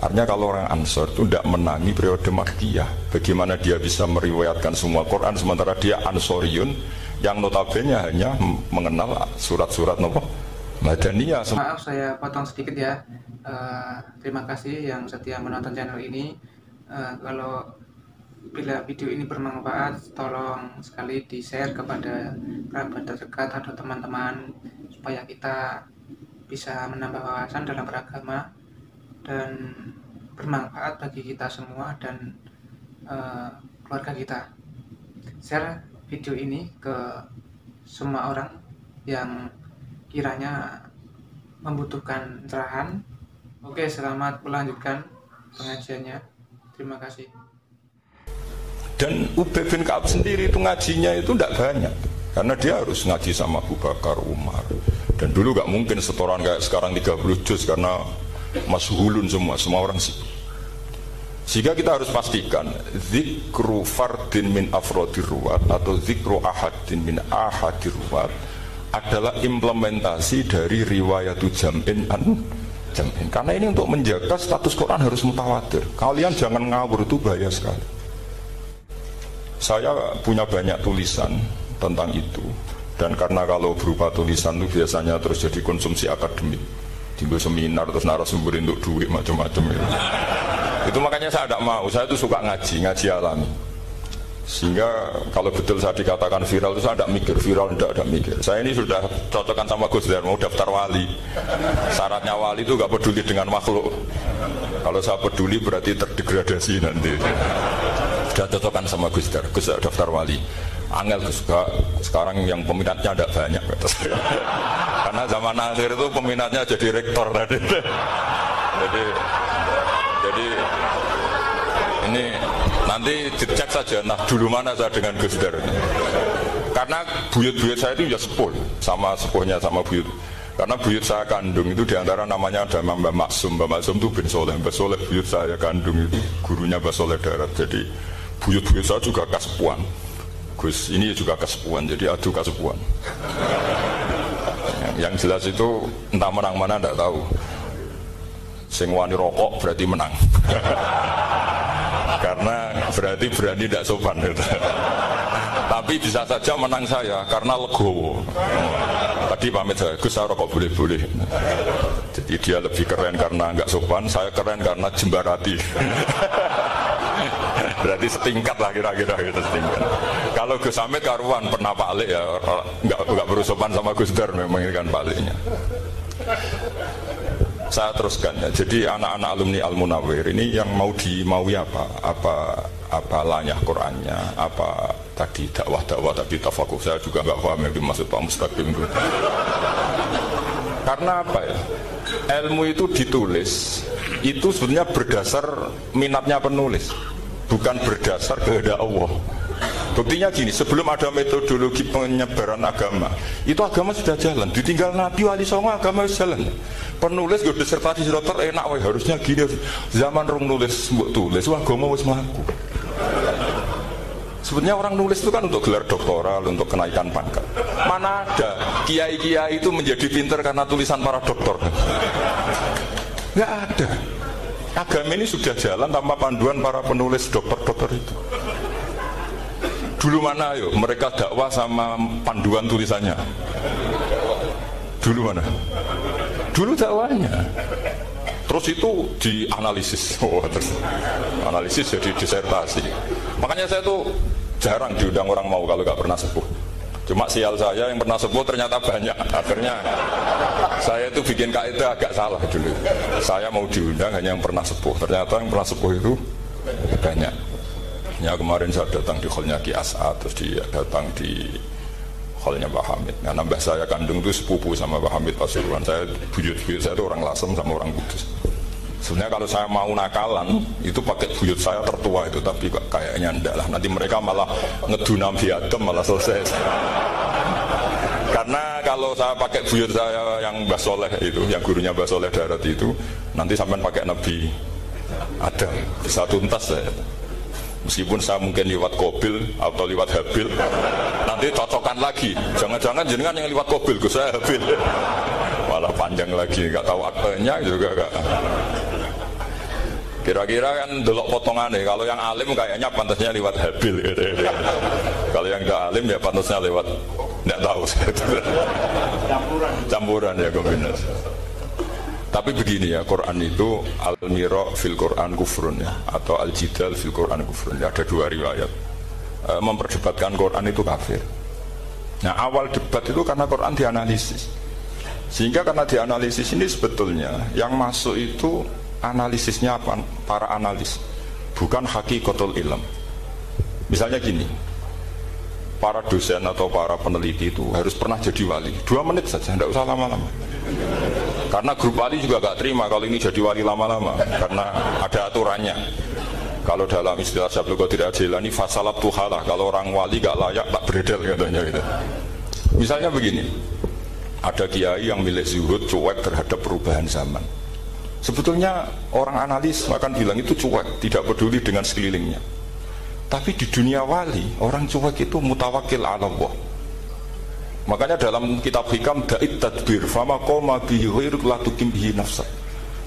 Artinya kalau orang Ansor itu tidak menangi periode Makkiyah. Bagaimana dia bisa meriwayatkan semua Quran sementara dia Ansoriun yang notabene hanya mengenal surat-surat Madaniyah. Maaf saya potong sedikit ya. Terima kasih yang setia menonton channel ini. Kalau bila video ini bermanfaat, tolong sekali di-share kepada kerabat terdekat atau teman-teman supaya kita bisa menambah wawasan dalam beragama dan bermanfaat bagi kita semua dan keluarga kita. Share video ini ke semua orang yang kiranya membutuhkan cerahan. Oke, selamat melanjutkan pengajiannya. Terima kasih. Dan Ubay bin Ka'ab sendiri itu ngajinya itu tidak banyak, karena dia harus ngaji sama Abu Bakar, Umar. Dan dulu gak mungkin setoran kayak sekarang 30 juz karena masyhulun semua orang sibuk. Sehingga kita harus pastikan zikru fardin min afrodir ruwat atau zikru ahadin min ahadir ruwat adalah implementasi dari riwayatu jam'in an jam'in. Karena ini untuk menjaga status Quran harus mutawatir. Kalian jangan ngawur, itu bahaya sekali. Saya punya banyak tulisan tentang itu, dan karena kalau berupa tulisan itu biasanya terus jadi konsumsi akademik, timbul seminar terus narasumber untuk duit macam-macam itu. Itu makanya saya tidak mau. Saya itu suka ngaji alami. Sehingga kalau betul saya dikatakan viral itu saya tidak mikir, viral tidak mikir. Saya ini sudah cocokkan sama Gus Dar, mau daftar wali. Syaratnya wali itu gak peduli dengan makhluk. Kalau saya peduli berarti terdegradasi nanti. Sudah cocokkan sama Gus Dar, Gus daftar wali. Angel Gus, sekarang yang peminatnya tidak banyak. Karena zaman akhir itu peminatnya jadi rektor tadi. Jadi ini nanti dicek saja, nah dulu mana saya dengan Gus Dar. Karena buyut-buyut saya itu ya sepuh, sama sepuhnya sama buyut. Karena buyut saya kandung itu diantara namanya ada Mbak Maksum. Mbak Maksum itu bin Soleh. Mbak Soleh buyut saya kandung itu gurunya Mbak Soleh Darat. Jadi buyut-buyut saya juga kasepuan. Gus ini juga kasepuan, jadi adu kasepuan. Yang jelas itu entah menang mana tidak tahu. Sing wani rokok berarti menang. Karena berarti berani tidak sopan. Tapi bisa saja menang saya karena legowo. Tadi pamit saya, Gus saya rokok boleh-boleh. Jadi dia lebih keren karena nggak sopan, saya keren karena jembarati. Berarti setingkat lah kira-kira gitu, setingkat. Kalau Gus Hamid karuan pernah Pak Alik ya, nggak berusopan sama Gus Dar memang ini kan Pak Aliknya. Saya teruskan ya. Jadi anak-anak alumni Al-Munawwir ini yang dimaui apa lanyah Qur'annya, apa tadi dakwah tadi tafakuh, saya juga nggak paham yang dimaksud Pak Mustaqim itu. Karena apa ya? Ilmu itu ditulis itu sebenarnya berdasar minatnya penulis, bukan berdasar kehendak Allah. Buktinya gini, sebelum ada metodologi penyebaran agama, itu agama sudah jalan. Ditinggal Nabi Wali Songo agama sudah jalan. Penulis gue disertasi dokter enak, wah harusnya gini. Zaman rong nulis, tulis, wah agama wis mlaku. Sebenarnya orang nulis itu kan untuk gelar doktoral, untuk kenaikan pangkat. Mana ada kiai-kiai itu menjadi pinter karena tulisan para doktor? Nggak ada. Agama ini sudah jalan tanpa panduan para penulis dokter-dokter itu. Dulu mana ayo mereka dakwah sama panduan tulisannya? Dulu mana? Dulu dakwahnya. Terus itu dianalisis. Terus analisis jadi disertasi. Makanya saya tuh jarang diundang orang mau kalau nggak pernah sepuh. Cuma sial saya yang pernah sepuh ternyata banyak. Akhirnya saya itu bikin kaidah agak salah dulu. Saya mau diundang hanya yang pernah sepuh. Ternyata yang pernah sepuh itu banyak. Ya kemarin saya datang di hallnya Ki As'ad, terus dia datang di hallnya Pak Hamid. Karena mbah saya kandung itu sepupu sama Pak Hamid Pasuruan. Saya buyut-buyut saya itu orang Lasem sama orang Kudus. Sebenarnya kalau saya mau nakalan itu pakai buyut saya tertua itu, tapi kayaknya enggak lah. Nanti mereka malah ngedu Nabi Adam malah selesai. Karena kalau saya pakai buyut saya yang Mbah Soleh itu, yang gurunya Mbah Soleh Darat itu, nanti sampai pakai Nabi Adam bisa tuntas saya. Meskipun saya mungkin lewat Qabil atau lewat Habil, nanti cocokkan lagi. Jangan-jangan jenengan yang lewat Qabil, saya Habil. Malah panjang lagi, nggak tahu aktenya juga nggak. Kira-kira kan delok potongannya. Kalau yang alim kayaknya pantasnya lewat Habil. Gitu. Kalau yang nggak alim ya pantasnya lewat nggak tahu. Campuran ya kombinasi. Tapi begini ya, Quran itu al-mira fil Quran kufrun ya, atau al-jidal fil Quran kufrun ya, ada dua riwayat. Memperdebatkan Quran itu kafir. Nah awal debat itu karena Quran dianalisis. Sehingga karena dianalisis ini sebetulnya yang masuk itu analisisnya para analis, bukan hakikatul ilm. Misalnya gini, para dosen atau para peneliti itu harus pernah jadi wali 2 menit saja, tidak usah lama-lama. Karena grup wali juga gak terima kalau ini jadi wali lama-lama, karena ada aturannya. Kalau dalam istilah Syaikhul Qadir Al-Jilani fasalat tuhalah, kalau orang wali gak layak tak beredel katanya gitu. Misalnya begini, ada kiai yang milik zuhud, cuek terhadap perubahan zaman. Sebetulnya orang analis akan bilang itu cuek, tidak peduli dengan sekelilingnya. Tapi di dunia wali, orang cuek itu mutawakil ala Allah. Makanya dalam kitab hikam da'id tadbir fama qoma bihi ghairuk la tukim bihi nafsak.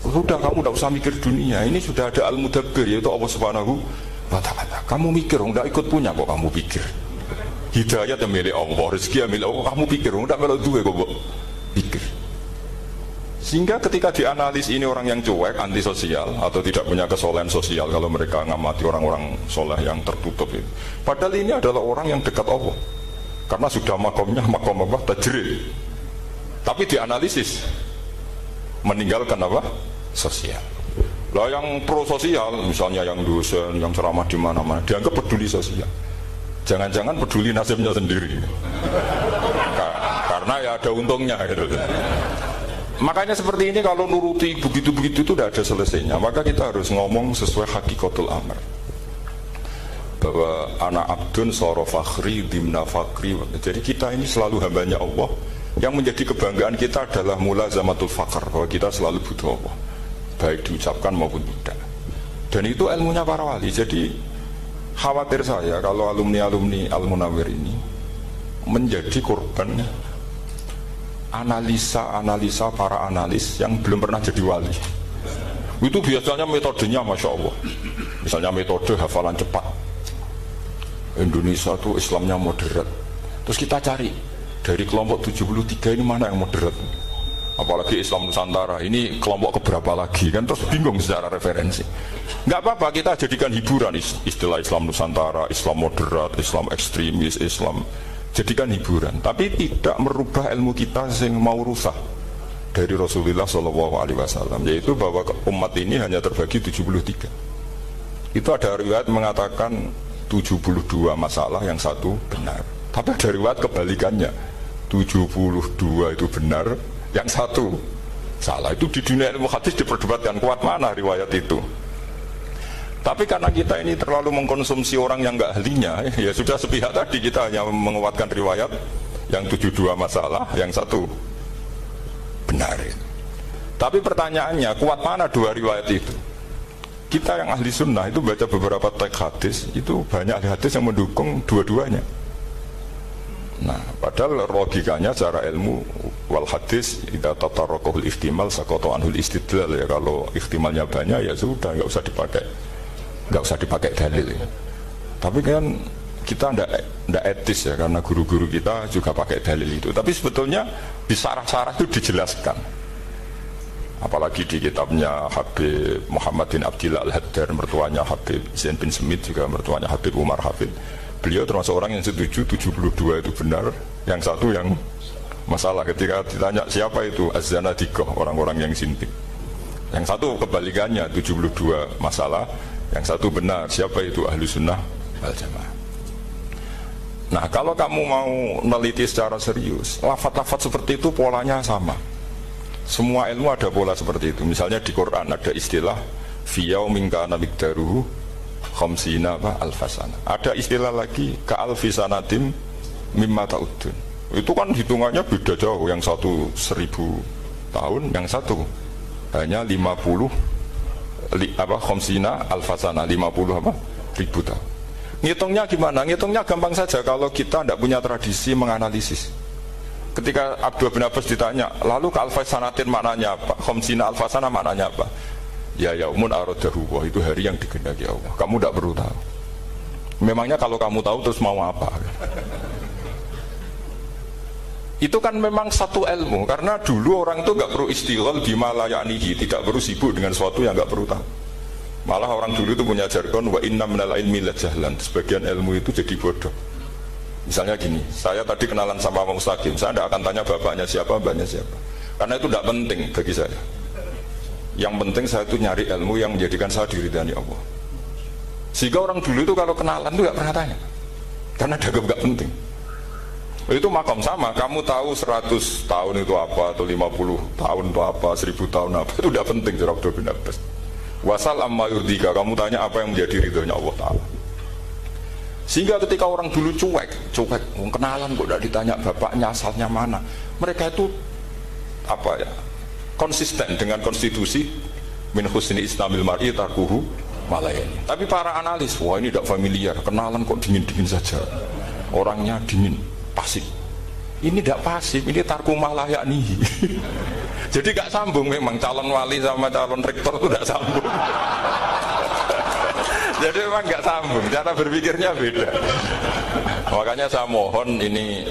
Sudah kamu tidak usah mikir dunia, ini sudah ada al-mudabbir yaitu Allah Subhanahu wa ta'ala. Kamu mikir, tidak ikut punya kok kamu pikir. Hidayah yang milik Allah, rezeki yang milik Allah, kamu pikir, tidak melok duwe kok pikir. Sehingga ketika dianalisis ini orang yang cuek, antisosial atau tidak punya kesolehan sosial, kalau mereka ngamati orang-orang soleh yang tertutup itu. Padahal ini adalah orang yang dekat Allah. Karena sudah makomnya makom apa? Tajrid. Tapi dianalisis meninggalkan apa? Sosial. Lah yang pro sosial, misalnya yang dosen, yang ceramah di mana-mana, dianggap peduli sosial. Jangan-jangan peduli nasibnya sendiri. Karena ya ada untungnya gitu. Makanya seperti ini kalau nuruti begitu-begitu itu tidak ada selesainya. Maka kita harus ngomong sesuai hakikatul amr. Bahwa anak abdun soro fakhri dimna fakri. Jadi kita ini selalu hambanya Allah. Yang menjadi kebanggaan kita adalah mulazamatul fakr, bahwa kita selalu butuh Allah, baik diucapkan maupun tidak. Dan itu ilmunya para wali. Jadi khawatir saya kalau alumni-alumni Al-Munawwir ini menjadi korban analisa para analis yang belum pernah jadi wali. Itu biasanya metodenya Masya Allah. Misalnya metode hafalan cepat. Indonesia itu Islamnya moderat. Terus kita cari dari kelompok 73 ini mana yang moderat. Apalagi Islam Nusantara ini kelompok keberapa lagi kan, terus bingung secara referensi. Nggak apa-apa, kita jadikan hiburan istilah Islam Nusantara, Islam moderat, Islam ekstremis, Islam, jadikan hiburan. Tapi tidak merubah ilmu kita yang mau rusak dari Rasulullah SAW, yaitu bahwa umat ini hanya terbagi 73. Itu ada riwayat mengatakan 72 masalah, yang satu benar. Tapi ada riwayat kebalikannya, 72 itu benar, yang satu salah. Itu di dunia ilmu hadis diperdebatkan kuat mana riwayat itu. Tapi karena kita ini terlalu mengkonsumsi orang yang nggak ahlinya, ya sudah sepihak tadi, kita hanya menguatkan riwayat yang 72 masalah, yang satu benar. Tapi pertanyaannya, kuat mana dua riwayat itu? Kita yang ahli sunnah itu baca beberapa teks hadis, itu banyak ahli hadis yang mendukung dua-duanya. Nah, padahal logikanya secara ilmu wal hadis idza tatarraqahul ihtimal saqata anhul istidlal, ya kalau ihtimalnya banyak ya sudah nggak usah dipakai dalil ya. Tapi kan kita ndak etis ya, karena guru-guru kita juga pakai dalil itu. Tapi sebetulnya di sarah-sarah itu dijelaskan. Apalagi di kitabnya Habib Muhammad bin Abdillah Al-Haddar, mertuanya Habib Zain bin Smith, juga mertuanya Habib Umar Hafid. Beliau termasuk orang yang setuju 72 itu benar, yang satu yang masalah. Ketika ditanya siapa itu Az-Zanadiqah, orang-orang yang sintik. Yang satu kebalikannya, 72 masalah, yang satu benar, siapa itu Ahlu Sunnah wal Jamaah. Nah, kalau kamu mau meneliti secara serius, lafaz-lafaz seperti itu polanya sama. Semua ilmu ada pola seperti itu. Misalnya di Quran ada istilah fiyaumin kana miqdaruhu khamsina alfasana. Ada istilah lagi ka'alfisanatim mimma ta'udun. Itu kan hitungannya beda jauh. Yang satu 1000 tahun, yang satu hanya 50 khamsina alfasana, 50 ribu tahun. Ngitungnya gimana? Ngitungnya gampang saja kalau kita tidak punya tradisi menganalisis. Ketika Abdullah bin Abbas ditanya, lalu ke alfa sanatin maknanya apa? Khamsina alfa sana maknanya apa? Ya yaumun aradahu, wah itu hari yang dikehendaki Allah. Kamu tidak perlu tahu. Memangnya kalau kamu tahu terus mau apa? Itu kan memang satu ilmu, karena dulu orang itu nggak perlu istighol bima la ya'nihi, tidak perlu sibuk dengan sesuatu yang nggak perlu tahu. Malah orang dulu itu punya jargon wa inna minal ilmi la jahlan, sebagian ilmu itu jadi bodoh. Misalnya gini, saya tadi kenalan sama Pak Mustaqim, saya tidak akan tanya bapaknya siapa, mbaknya siapa, karena itu tidak penting bagi saya. Yang penting saya itu nyari ilmu yang menjadikan saya diridhani Allah. Sehingga orang dulu itu kalau kenalan itu nggak pernah tanya, karena dianggap nggak penting. Itu makom sama, kamu tahu 100 tahun itu apa, atau 50 tahun itu apa, 1000 tahun apa, itu tidak penting. Abdullah bin Abbas wasal amma yurdika, kamu tanya apa yang menjadi ridhonya Allah Ta'ala. Sehingga ketika orang dulu cuek, kenalan kok tidak ditanya bapaknya asalnya mana, mereka itu apa ya, konsisten dengan konstitusi min husni islamil mar'i tarkuhu malayani. Tapi para analis, wah ini tidak familiar, kenalan kok dingin-dingin saja, orangnya dingin, pasif. Ini tidak pasif, ini tarku malayani. Jadi gak sambung, memang calon wali sama calon rektor itu tidak sambung. Jadi memang gak sambung, cara berpikirnya beda. Makanya saya mohon ini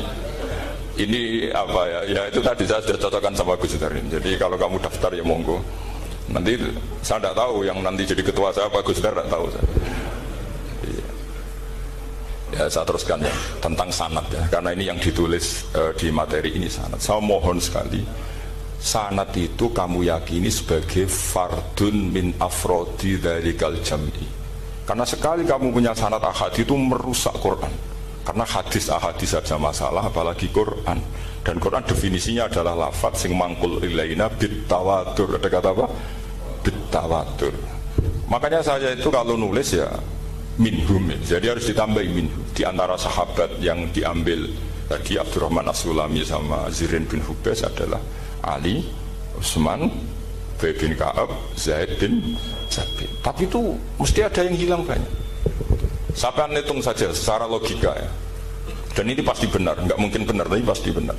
apa ya, ya itu tadi saya sudah cocokkan sama Gus Darin. Jadi kalau kamu daftar ya monggo. Nanti saya tidak tahu yang nanti jadi ketua saya apa, Gus Dar tidak tahu saya. Ya saya teruskan ya tentang sanad ya, karena ini yang ditulis di materi ini sanad. Saya mohon sekali, sanad itu kamu yakini sebagai fardun min afrodi dzalikal jam'i. Karena sekali kamu punya sanad ahad itu merusak Quran. Karena hadis ahadis saja masalah, apalagi Quran. Dan Quran definisinya adalah lafadz sing mangkul ilaina bit tawatur. Ada kata apa? Bit tawatur. Makanya saya itu kalau nulis ya minhum, jadi harus ditambahi minhum. Di antara sahabat yang diambil tadi Abdurrahman As-Sulami sama Zirin bin Hubes adalah Ali, Utsman, Ubay bin Ka'ab, Zaid bin Sabit. Tapi itu mesti ada yang hilang banyak. Sampai hitung saja secara logika ya. Dan ini pasti benar, nggak mungkin benar tapi pasti benar.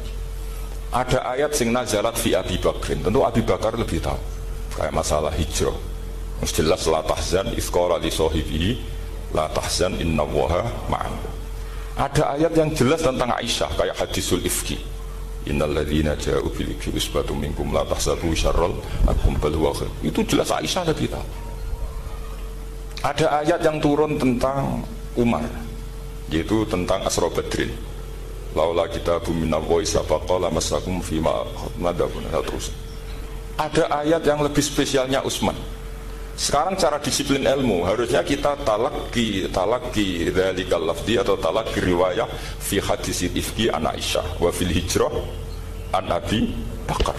Ada ayat sing nazalat fi Abi Bakrin, tentu Abi Bakar lebih tahu. Kayak masalah hijrah. Mesti jelas la tahzan ifqara li sahibihi la tahzan innallaha ma'ana. Ada ayat yang jelas tentang Aisyah kayak hadisul ifki. Innalladzina ja'u bil ifki usbatum minkum la tahsabu syarral lakum bal huwa khair. Itu jelas Aisyah lebih tahu. Ada ayat yang turun tentang Umar, yaitu tentang Asra Badrin. Laula kitabum minallahi sabaqala masakum fima madabun terus. Ada ayat yang lebih spesialnya Utsman. Sekarang cara disiplin ilmu harusnya kita talaki dzalikal lafzi atau talaki riwayah fi hadisil ifki an Aisyah wa fil hijrah an Abi Bakar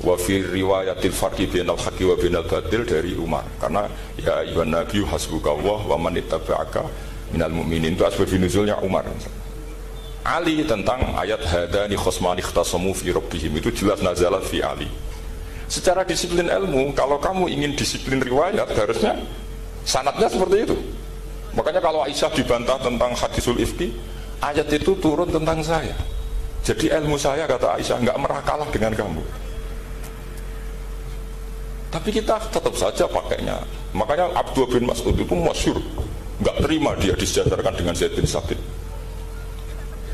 wa fi riwayatil farqi bainal haqqi wa bainal batil dari Umar. Karena ya ayyuhan nabiyyu hasbukallah wa man ittaba'aka minal mu'minin, itu asbab nuzulnya Umar. Ali tentang ayat hadani khosmani ikhtasamu fi rabbihim, itu jelas nazalat fi Ali. Secara disiplin ilmu, kalau kamu ingin disiplin riwayat, harusnya sanadnya seperti itu. Makanya kalau Aisyah dibantah tentang hadisul ifki, ayat itu turun tentang saya. Jadi ilmu saya, kata Aisyah, nggak merah kalah dengan kamu. Tapi kita tetap saja pakainya. Makanya Abdullah bin Mas'ud itu masyhur, nggak terima dia disejajarkan dengan Zaid bin Sabit.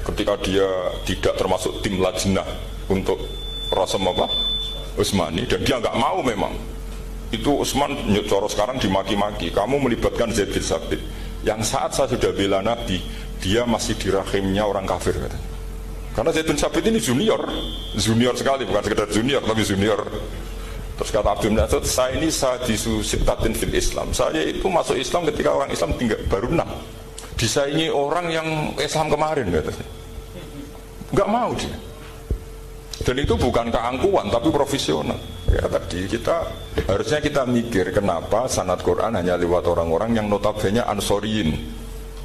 Ketika dia tidak termasuk tim lajnah untuk Rasul apa? Utsmani, dan dia nggak mau memang. Itu Utsman coro sekarang dimaki-maki, kamu melibatkan Zaid bin Sabit yang saat saya sudah bela Nabi, dia masih di rahimnya orang kafir katanya. Karena Zaid bin Sabit ini junior sekali, bukan sekedar junior tapi junior. Terus kata Abdul Nasir, saya ini sadisu sittatin fil Islam, saya itu masuk Islam ketika orang Islam tinggal baru 6, disaingi orang yang Islam kemarin katanya. Nggak mau dia. Dan itu bukan keangkuhan tapi profesional. Ya tadi harusnya kita mikir kenapa sanad Quran hanya lewat orang-orang yang notabene ansoriyin.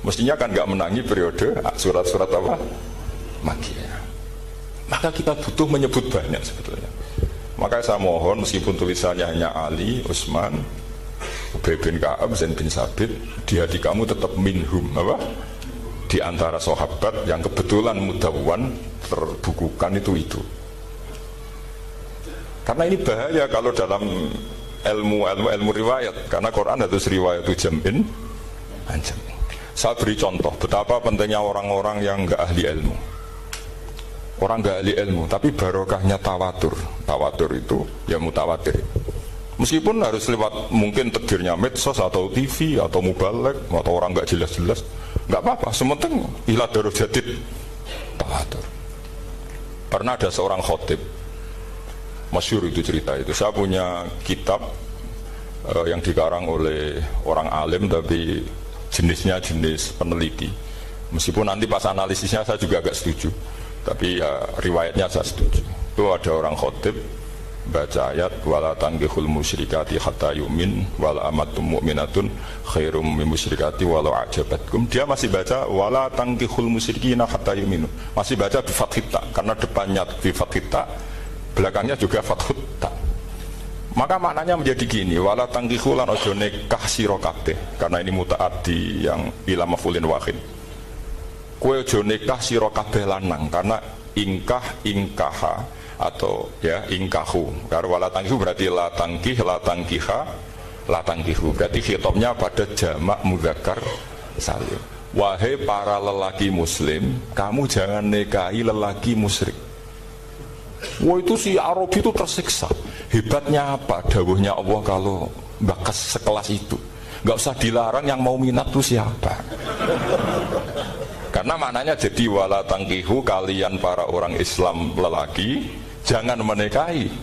Mestinya kan nggak menangi periode surat-surat apa? Makkiyah. Maka kita butuh menyebut banyak sebetulnya. Maka saya mohon meskipun tulisannya hanya Ali, Utsman, Ubay bin Ka'ab, Zaid bin Sabit, di hati kamu tetap minhum, apa? Di antara sahabat yang kebetulan mudawwan terbukukan itu. Karena ini bahaya kalau dalam ilmu riwayat, karena Quran harus riwayat itu jam'in anjam. Saya beri contoh betapa pentingnya orang-orang yang enggak ahli ilmu. Orang enggak ahli ilmu, tapi barokahnya tawatur. Tawatur itu ya mutawatir. Meskipun harus lewat mungkin tegirnya medsos atau TV atau mubalek atau orang nggak jelas-jelas, nggak apa-apa. Sementing ilah darul jadid tawatur. Pernah ada seorang khotib, masyhur itu cerita itu. Saya punya kitab yang dikarang oleh orang alim tapi jenisnya jenis peneliti. Meskipun nanti pas analisisnya saya juga agak setuju, tapi ya, riwayatnya saya setuju. Itu ada orang khotib baca ayat wala tankihul musyrikati hatta yu'min wala amatum mu'minatun khairum min musyrikati walau ajabatkum. Dia masih baca wala tankihul musyrikina hatta yu'minu, masih baca bi fathita karena depannya bi fathita, belakangnya juga fathita. Maka maknanya menjadi gini, wala tankihul lan ojo nikah sira kabeh, karena ini mutaaddi yang ila maf'ulin wahid. Kowe ojo nikah sira kabeh lanang, karena ingkaha atau ya ingkahu. Karena wala tangkihu berarti la tangkih, la tangkiha, la tangkihu. Berarti khitabnya pada jamak mudzakkar salim. Wahai para lelaki muslim, kamu jangan nikahi lelaki musyrik. Wah, itu si Arabi itu tersiksa. Hebatnya apa? Dawuhnya Allah kalau bakas sekelas itu. Gak usah dilarang, yang mau minat itu siapa? Karena maknanya jadi wala tangkihu, kalian para orang Islam lelaki jangan menikahi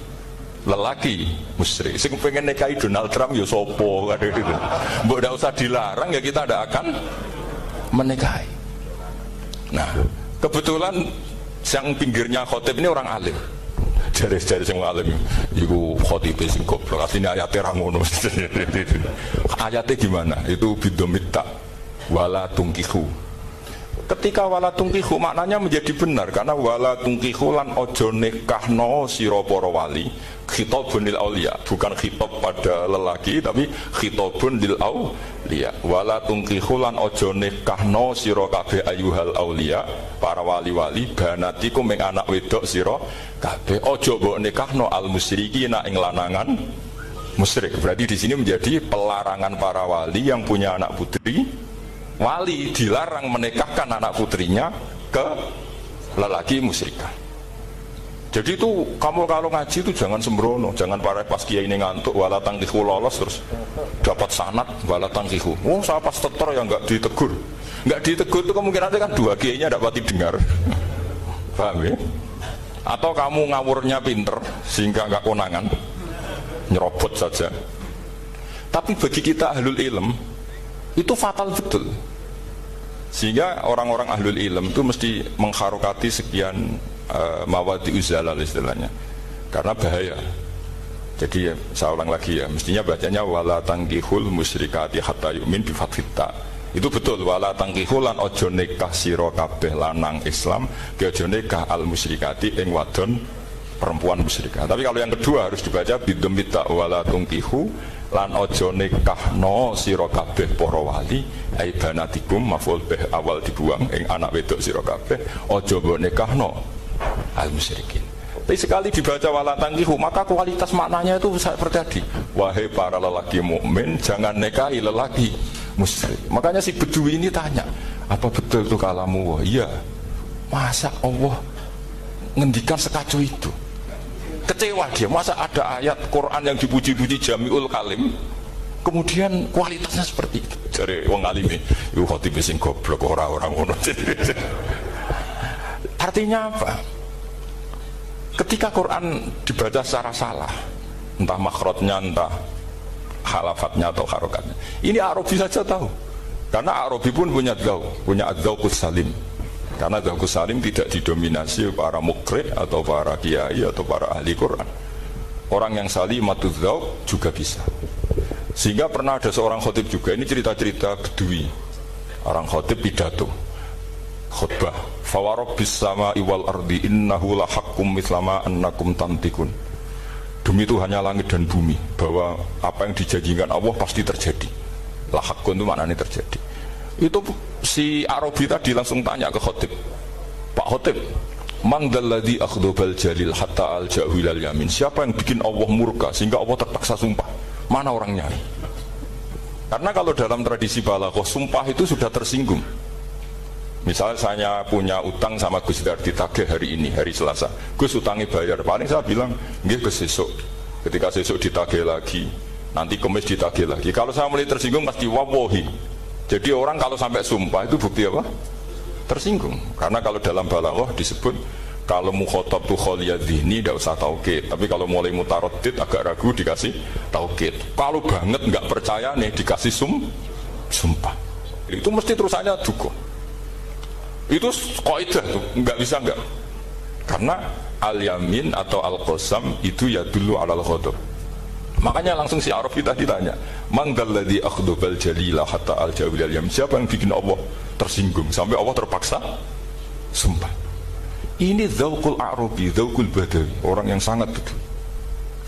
lelaki musyrik. Sing pengen nikahi Donald Trump ya sopo kadang gitu. Mbok ndak usah dilarang ya kita ndak akan menikahi. Nah, kebetulan yang pinggirnya khotib ini orang alim. Jari-jari sing alim iku khotib sing goblok. Asline ayate ra ngono. Ayate gimana? Itu bidomitta wala tungkihu. Ketika wala tungkihu maknanya menjadi benar, karena wala tungkihu lan ojo nikahno sira para wali, khitabun lil auliya, bukan khitab pada lelaki tapi khitabun lil auliya. Wala tungkihu lan ojo nikahno sira kabeh ayuhal auliya, para wali-wali, banatiku ming anak wedok sira kabeh, ojo mbok nikahno al musyrikina ing lanangan musyrik. Berarti di sini menjadi pelarangan para wali yang punya anak putri. Wali dilarang menikahkan anak putrinya ke lelaki musyrikah. Jadi itu kamu kalau ngaji itu jangan sembrono, jangan pas kiai ini ngantuk wala tangkihu lolos terus dapat sanad wala tangkihu. Oh, saya pas tetor yang nggak ditegur. Nggak ditegur itu kemungkinan kan dua kiainya dapat didengar. Paham ya? Atau kamu ngawurnya pinter sehingga nggak konangan, nyerobot saja. Tapi bagi kita ahlul ilm itu fatal betul. Sehingga orang-orang ahlul ilm itu mesti mengharokati sekian mawadi uzalal istilahnya, karena bahaya. Jadi ya, saya ulang lagi ya, mestinya bacanya wala tangkihul musyrikati hatta yu'min bi fathita. Itu betul, wala tangkihul lan ojo nikah sira kabeh lanang Islam ke ojo nikah al musyrikati ing wadon perempuan musyrikah. Tapi kalau yang kedua harus dibaca bidomitta wala tangkihu lan ojo nikahno sira kabeh para wali ai banatikum maf'ul bih awal dibuang ing anak wedok sira kabeh ojo mbok nikahno al musyrikin. Tapi sekali dibaca wala tangkihu maka kualitas maknanya itu seperti tadi, wahai para lelaki mukmin jangan nikahi lelaki musyrik. Makanya si Bedui ini tanya, apa betul itu kalamu? Wah, iya. Masa Allah ngendikan sekacau itu? Kecewa dia, masa ada ayat Quran yang dipuji-puji jami'ul kalim kemudian kualitasnya seperti itu. Dari wong alime iku khotib sing goblok orang-orang ngono. Artinya apa? Ketika Quran dibaca secara salah, entah makhrajnya, entah halafatnya atau harokatnya, ini Arabi saja tahu, karena Arabi pun punya adzauqus salim. Karena adzauqus salim tidak didominasi para mukri atau para kiai atau para ahli Quran. Orang yang salimatuz dzauq juga bisa. Sehingga pernah ada seorang khotib juga, ini cerita-cerita Bedui. Orang khotib pidato khutbah, fawarabbis samaa'i wal ardi innahu lahaqqum mithlama annakum tantikun. demi Tuhannya langit dan bumi, bahwa apa yang dijanjikan Allah pasti terjadi. La haqqun itu maknanya terjadi. Itu si Arabi tadi langsung tanya ke Khotib, Pak Khotib, man dalladzi akhdhabal jalil hatta al-ja'u ilal yamin. Siapa yang bikin Allah murka sehingga Allah terpaksa sumpah? Mana orangnya? Karena kalau dalam tradisi balaghah, sumpah itu sudah tersinggung. Misalnya saya punya utang sama Gus Dar ditagih hari ini, hari Selasa. Gus utangnya bayar, paling saya bilang, nggih Gus sesuk. Ketika sesuk ditagih lagi, nanti Kamis ditagih lagi. Kalau saya mulai tersinggung pasti wawahi. Jadi orang kalau sampai sumpah itu bukti apa? Tersinggung. Karena kalau dalam balaghah disebut kalau mukhatab tuh kholiyadzihni tidak usah taukid. Tapi kalau mulai mutaroddid agak ragu dikasih taukid. Kalau banget nggak percaya nih dikasih sumpah. Itu mesti terusannya duga. Itu kaidah tuh, nggak bisa nggak. Karena al-yamin atau al-qasam itu ya dulu alal ghadab. Makanya langsung si Arabi tadi tanya, man dalladzi akhdhabal jalila hatta al-jawil al-yam. Siapa yang bikin Allah tersinggung sampai Allah terpaksa sumpah? Ini dzauqul Arabi, dzauqul Badawi, orang yang sangat betul.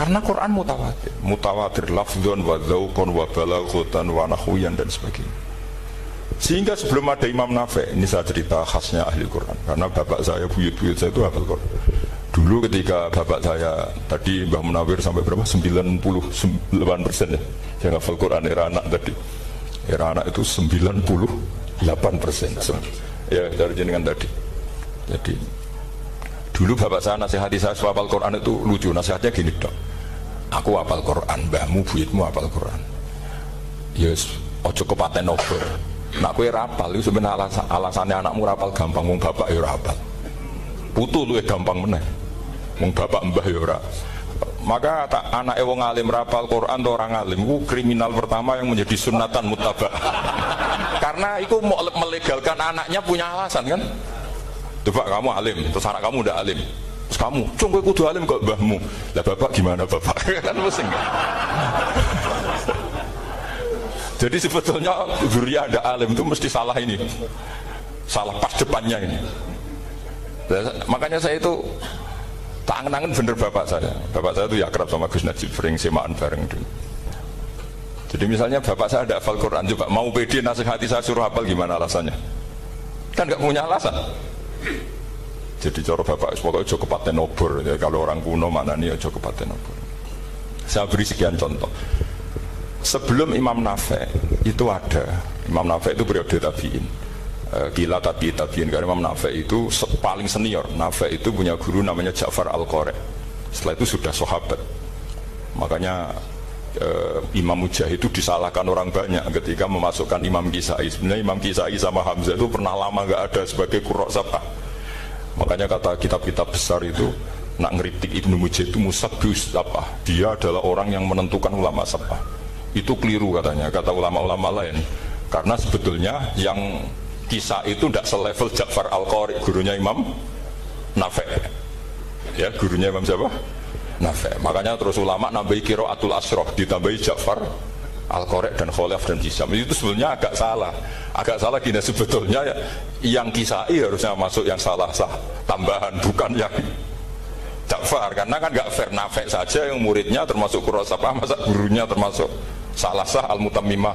Karena Quran mutawatir, mutawatir lafdzon wa dzauqon wa balaghatan wa nahwiyan dan sebagainya. Sehingga sebelum ada Imam Nafi', ini saya cerita khasnya ahli Quran, karena bapak saya, buyut-buyut saya itu hafal Quran. Dulu ketika bapak saya, tadi Mbah Munawir sampai berapa? 99% ya, yang hafal Quran, era anak tadi. Era anak itu 98%. Ya, dari jenengan tadi. Jadi, dulu bapak saya nasihati saya hafal Quran itu lucu, nasihatnya gini dok. Aku hafal Quran, mbahmu, buyutmu hafal Quran. Yes, ojo kepaten over. Nak kowe rapal itu sebenarnya alasannya anakmu rapal gampang, wong bapak ya rapal. Putu lu gampang meneh. Wong bapak mbah ya ora. Maka anake wong alim rapal Quran atau orang alim ku kriminal pertama yang menjadi sunatan muttaba. Karena itu mau melegalkan anaknya punya alasan kan? Coba kamu alim, terus anak kamu udah alim. Terus kamu, cung kowe kudu alim kok mbahmu. Lah bapak gimana bapak? Kan pusing. Jadi sebetulnya zuriya ada alim itu mesti salah ini, salah pas depannya ini. Makanya saya itu tak angen-angen bener bapak saya. Bapak saya itu ya akrab sama Gus Najib, sering semaan bareng dulu. Jadi misalnya bapak saya ada hafal Quran, coba mau pede nasihati saya suruh hafal gimana alasannya? Kan nggak punya alasan. Jadi cara bapak pokoknya ojo kepaten obor. Ya, kalau orang kuno mana nih ojo kepaten obor. Saya beri sekian contoh. Sebelum Imam Nafi' itu ada, Imam Nafi' itu periode tabi'in, gila tabi'in, karena Imam Nafi' itu paling senior. Nafi' itu punya guru namanya Ja'far Al-Qari. Setelah itu sudah sahabat. Makanya Imam Mujahid itu disalahkan orang banyak ketika memasukkan Imam Kisai. Sebenarnya Imam Kisai sama Hamzah itu pernah lama nggak ada sebagai qurra sab'ah. Makanya kata kitab-kitab besar itu nak ngeritik Ibnu Mujahid itu musabbihus sab'ah. Dia adalah orang yang menentukan ulama sab'ah. Itu keliru katanya, kata ulama-ulama lain. Karena sebetulnya yang Kisah itu tidak selevel Ja'far Al-Qari, gurunya Imam Nafi'. Ya, gurunya Imam siapa? Nafi'. Makanya terus ulama nambahi qiraatul asyraf, ditambahi Ja'far Al-Qari dan Khalaf dan Hisam. Itu sebenarnya agak salah. Agak salah gini, sebetulnya yang Kisai harusnya masuk yang salah sah tambahan, bukan yang Ja'far. Karena kan gak fair, Nafi' saja yang muridnya termasuk Qurrasabah, masa gurunya termasuk salah sah al-mutammimah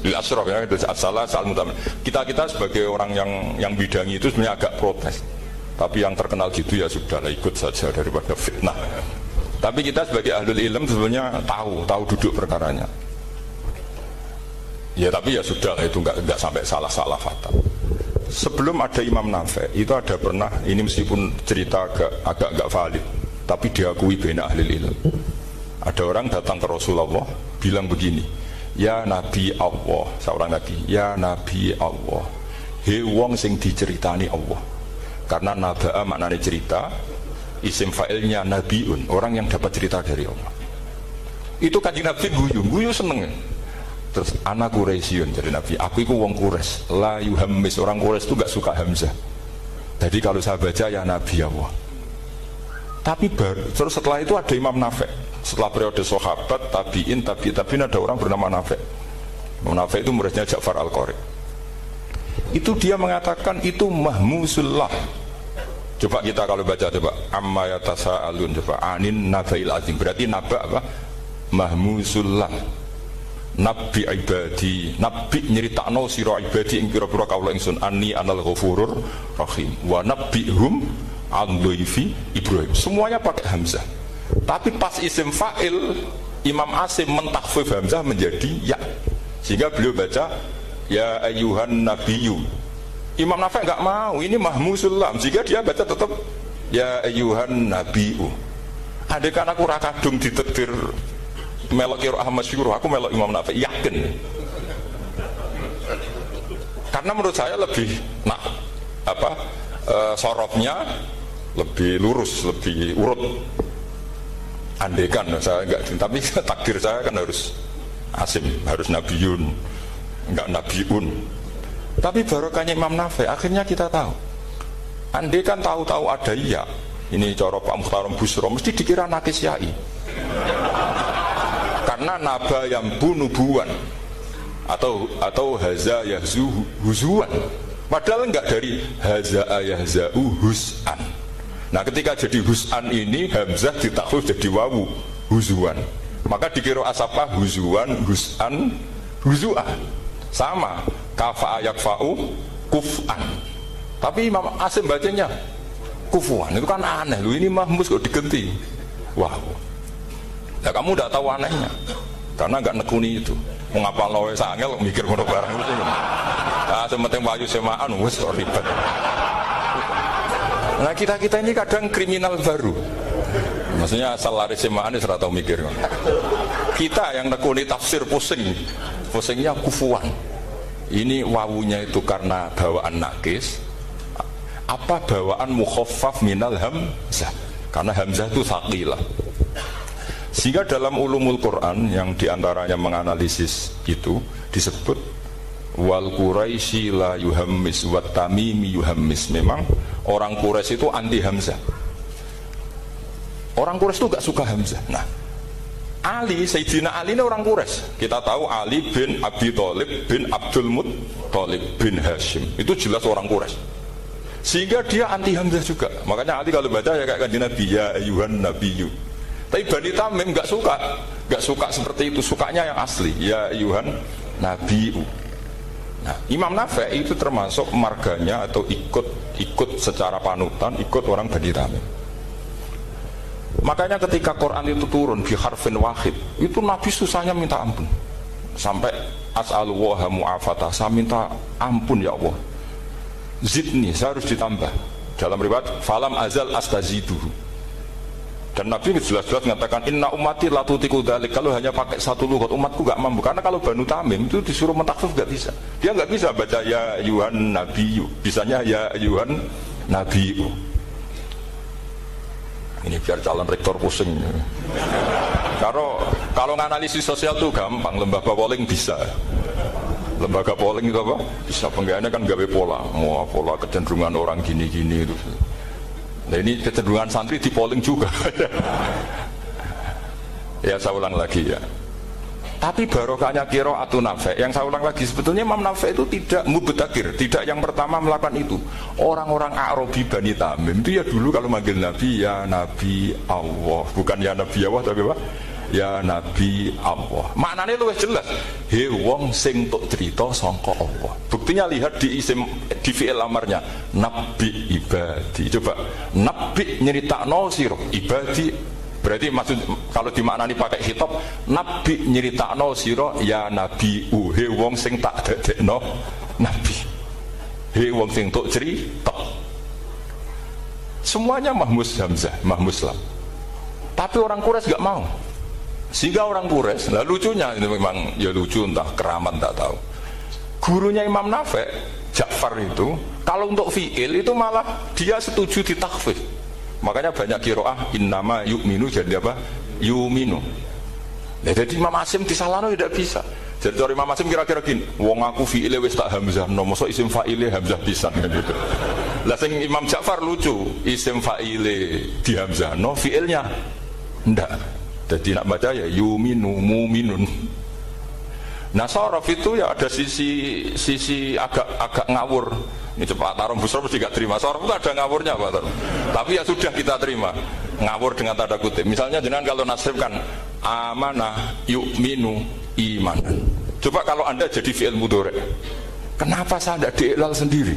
lil asyraf, ya, itu salah sah al-mutammimah. Kita sebagai orang yang bidangi itu sebenarnya agak protes. Tapi yang terkenal gitu ya sudahlah, ikut saja daripada fitnah. Tapi kita sebagai ahlul ilm sebenarnya tahu duduk perkaranya. Ya tapi ya sudah, itu enggak sampai salah fatal. Sebelum ada Imam Nafi' itu ada pernah, ini meskipun cerita agak valid, tapi diakui bena ahlul ilm. Ada orang datang ke Rasulullah bilang begini, ya Nabi Allah, seorang Nabi, ya Nabi Allah, he wong sing diceritani Allah. Karena naba'a maknanya cerita, isim fa'ilnya nabiun, orang yang dapat cerita dari Allah. Itu kanjeng Nabi guyu seneng. Terus anak Quraisyun, jadi Nabi, aku itu wong Quraisy, la yuhammis, orang Quraisy itu gak suka hamzah. Jadi kalau saya baca ya Nabi Allah. Tapi terus setelah itu ada Imam Nafi'. Setelah periode sahabat, tabi'in ada orang bernama Nafi'. Imam Nafi' itu muridnya Ja'far Al-Qari. Itu dia mengatakan itu mahmusullah. Coba kita kalau baca coba amma yatasaalun coba anin nabail azim, berarti naba apa? Mahmusullah. Nabi ibadi, nabi nyeritakno sira ibadi ing pira-pira kawula ingsun anni anal ghafurur rahim wa nabbihum an dhaifi Ibrahim. Semuanya pakai hamzah. Tapi pas isim fa'il Imam Asim mentakhfif hamzah menjadi ya. Sehingga beliau baca ya ayyuhan nabiyyu. Imam Nafi' enggak mau, ini mahmusullah. Jika dia baca tetap ya ayyuhan nabiyyu. Andai kan aku ra kadung ditetir melok qiraah masyhur, aku melok Imam Nafi' yakin. Karena menurut saya lebih sorofnya lebih lurus, lebih urut. Andai kan saya enggak, tapi takdir saya kan harus Asim, harus nabiyun, enggak nabiun. Tapi barokahnya Imam Nafi' akhirnya kita tahu. Andai kan tahu-tahu ada iya, ini cara Pak Mukhtarom Busro mesti dikira nakis yai. Karena naba yang bunubuan atau haza yahzu huzuan. Padahal enggak dari haza yahza'u hus'an. Nah ketika jadi hus'an ini hamzah ditakhfif jadi wawu huzuan. Maka dikira asapa huzuan, hus'an, huzu'ah. Sama kafa yakfa'u kuf'an. Tapi Imam Asim bacanya kufuan. Itu kan aneh loh, ini mahmus kok diganti. Wah. Nah kamu tidak tahu anehnya. Karena enggak nekuni itu. Mengapa lawe sangel mikir ngono barang itu. Ah sementing wayu semaan wis kok ribet. Nah kita ini kadang kriminal baru. Maksudnya asal lari semaan wis ora tau mikir. Kita yang nekuni tafsir pusingnya kufuan. Ini wawunya itu karena bawaan nakis, apa bawaan mukhaffaf minal hamzah, karena hamzah itu tsaqilah. Sehingga dalam ulumul Quran yang diantaranya menganalisis itu disebut wal Quraisy la yuhammis wat tamimi yuhammis. Memang orang Quraisy itu anti hamzah. Orang Quraisy itu gak suka hamzah. Nah Ali, Sayyidina Ali ini orang Quraisy. Kita tahu Ali bin Abi Thalib bin Abdul Muttalib bin Hashim. Itu jelas orang Quraisy. Sehingga dia anti hamzah juga. Makanya Ali kalau baca ya kayak kanjeng Nabi ya ayyuhan nabiyyu. Tapi Bani Tamim enggak suka seperti itu, sukanya yang asli ya ayyuhan nabiyyu. Nah, Imam Nafi' itu termasuk marganya atau ikut secara panutan, ikut orang Bani Tamim. Makanya ketika Quran itu turun bi harfin wahid, itu Nabi susahnya minta ampun. Sampai as'alullaha mu'afatah, saya minta ampun ya Allah. Zidni, saya harus ditambah. Dalam riwayat falam azal astaziduhu. Dan Nabi jelas-jelas mengatakan inna ummati la tutiku dzalik. Kalau hanya pakai satu lughat umatku enggak mampu. Karena kalau Banu Tamim itu disuruh mentakhfif enggak bisa. Dia enggak bisa baca ya ayyuhan nabiyyu. Bisanya ya ayyuhan nabiyyu. Ini biar calon rektor pusing. Kalau nganalisis sosial tuh gampang, lembaga polling bisa. Lembaga polling itu apa? Bisa penggawaannya kan gawe pola, mau pola kecenderungan orang gini-gini itu. Nah ini kecenderungan santri di polling juga. Ya saya ulang lagi ya. Tapi barokahnya qiraatun Nafi', yang saya ulang lagi sebetulnya Imam Nafi' itu tidak mubtada'ir, tidak yang pertama melakukan itu. Orang-orang Arabi Bani Tamim itu ya dulu kalau manggil Nabi ya Nabi Allah, bukan ya Nabi Allah tapi apa? Ya Nabi Allah. Maknanya luwih jelas. He wong sing tok cerita sangka Allah. Buktinya lihat di fi'il amarnya Nabi ibadi. Coba Nabi nyeritakno sira ibadi. Berarti maksud kalau dimaknani pakai khitab Nabi nyeritakno sira ya Nabi he wong sing tak dadekno Nabi. He wong sing tok cerita. Semuanya mahmus hamzah, mahmus lam. Tapi orang Quraisy enggak mau. Sehingga orang Quraisy, lah lucunya ini memang ya lucu entah keramat tak tahu. Gurunya Imam Nafi' Ja'far itu kalau untuk fi'il itu malah dia setuju ditakhfif. Makanya banyak qiraah innama yu'minu jadi apa? Yu'minu. Nah, jadi Imam Asim disalahno tidak bisa. Jadi dari Imam Asim kira-kira gini, wong aku fi'ile wis tak hamzah, no mosok isim fa'ile hamzah pisan kan gitu. Lah sing Imam Ja'far lucu, isim fa'ile di hamzah, no fi'ilnya ndak. Jadi nak baca ya yu'minu mu'minun. Nah sorof itu ya ada sisi agak ngawur. Ini cepat taruh busro mesti gak terima. Sorof itu ada ngawurnya Pak Taruh. Tapi ya sudah kita terima. Ngawur dengan tanda kutip. Misalnya jangan kalau nasrifkan amanah yu'minu imanan. Coba kalau Anda jadi fi'il mudhari. Kenapa saya tidak diiklal sendiri?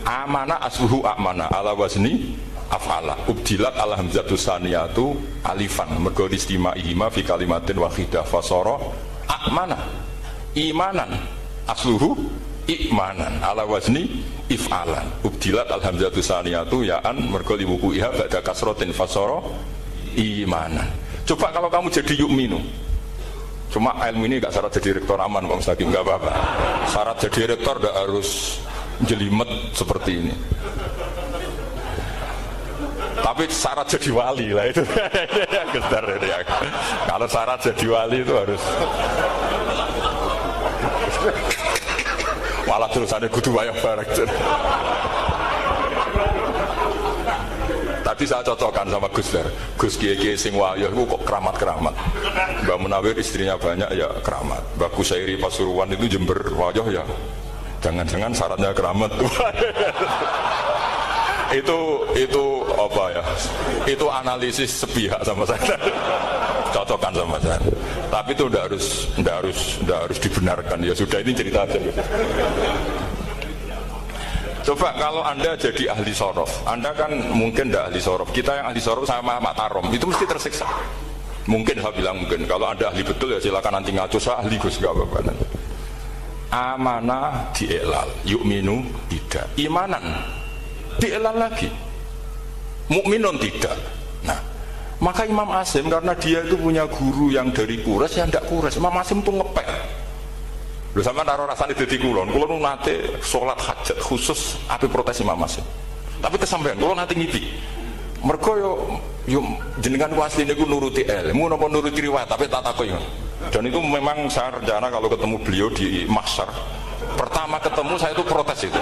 Amanah asluhu amana ala wazni af'ala. Ubdilat ala hamzatu saniyatu alifan. Mergo istima'ihima fi kalimatin wahidah fasara amana imanan asluhu ikmanan ala wazni if'alan ubdilat alhamzatu saniyatu ya'an mergo liwuku iha ba'da kasrotin fasara imanan. Coba kalau kamu jadi yu'minu, cuma ilmu ini gak syarat jadi rektor aman Pak Mustaqim, gak apa-apa. Syarat jadi rektor gak harus jelimet seperti ini, tapi syarat jadi wali lah itu. Kalau syarat jadi wali itu harus malah terusannya kudu wayang bareng. Tadi saya cocokkan sama Gus Dar, Gus Kiai sing wayah itu kok keramat-keramat. Mbak Munawir istrinya banyak ya keramat. Mbak Kusairi Pasuruan itu Jember wayah ya jangan-jangan syaratnya keramat. itu apa ya, itu analisis sepihak sama saya. Cocokkan sama saya, tapi itu ndak harus dibenarkan. Ya sudah, ini cerita aja. Coba kalau Anda jadi ahli sorof, Anda kan mungkin ndak ahli sorof. Kita yang ahli sorof sama Mak Tarom itu mesti tersiksa. Mungkin saya bilang mungkin. Kalau Anda ahli betul ya silakan nanti ngaco, saya ahli Gus, gak apa-apa. Amanah dielal, yu'minu tidak, imanan dielal lagi, mukminun tidak. Nah, maka Imam Asim karena dia itu punya guru yang dari Quraisy, yang tidak Quraisy, Imam Asim itu ngepel. Lho sama naruh rasane dadi kulon nate salat hajat khusus api protes Imam Asim. Tapi kesampean kulon nate ngipi. Mergo yo jenengan asline niku nuruti ilmu napa nuruti riwayat, tapi tak takoki. Dan itu memang saya rencana kalau ketemu beliau di mahsyar, pertama ketemu saya itu protes itu.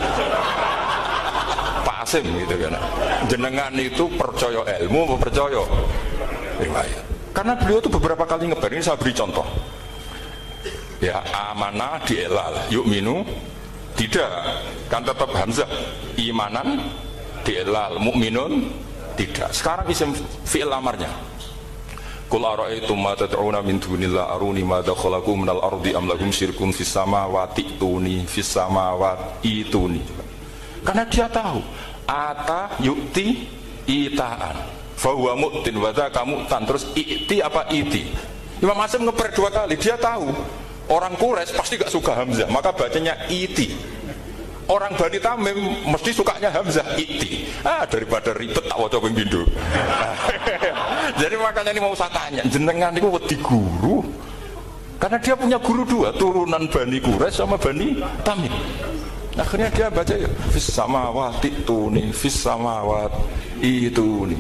Pak Asim gitu kan. Jenengan itu percaya ilmu apa percaya riwayat? Karena beliau itu beberapa kali ngebar, ini saya beri contoh. Ya, amanah dielal, yu'minu tidak, kan tetap hamzah. Imanan dielal, mukminun tidak. Sekarang isim fi'il amarnya. Qul ara'aytum ma tad'una min dunillah aruni ma dakhalaqu minal ardi am lahum syirkun fis samawati tuni fis samawati tuni. Karena dia tahu ata yu'ti itaan fa huwa mu'tin wa dzaka mu'tan, terus i'ti apa iti. Imam Asim ngeper dua kali, dia tahu orang Quraisy pasti gak suka hamzah, maka bacanya iti. Orang Bani Tamim mesti sukanya hamzah, iti. Daripada ribet tak waca ping pindho. Jadi makanya ini mau saya tanya, jenengan niku wedi guru. Karena dia punya guru dua, turunan Bani Quraisy sama Bani Tamim. Akhirnya dia baca ya fis samawati tuni fis samawati tuni.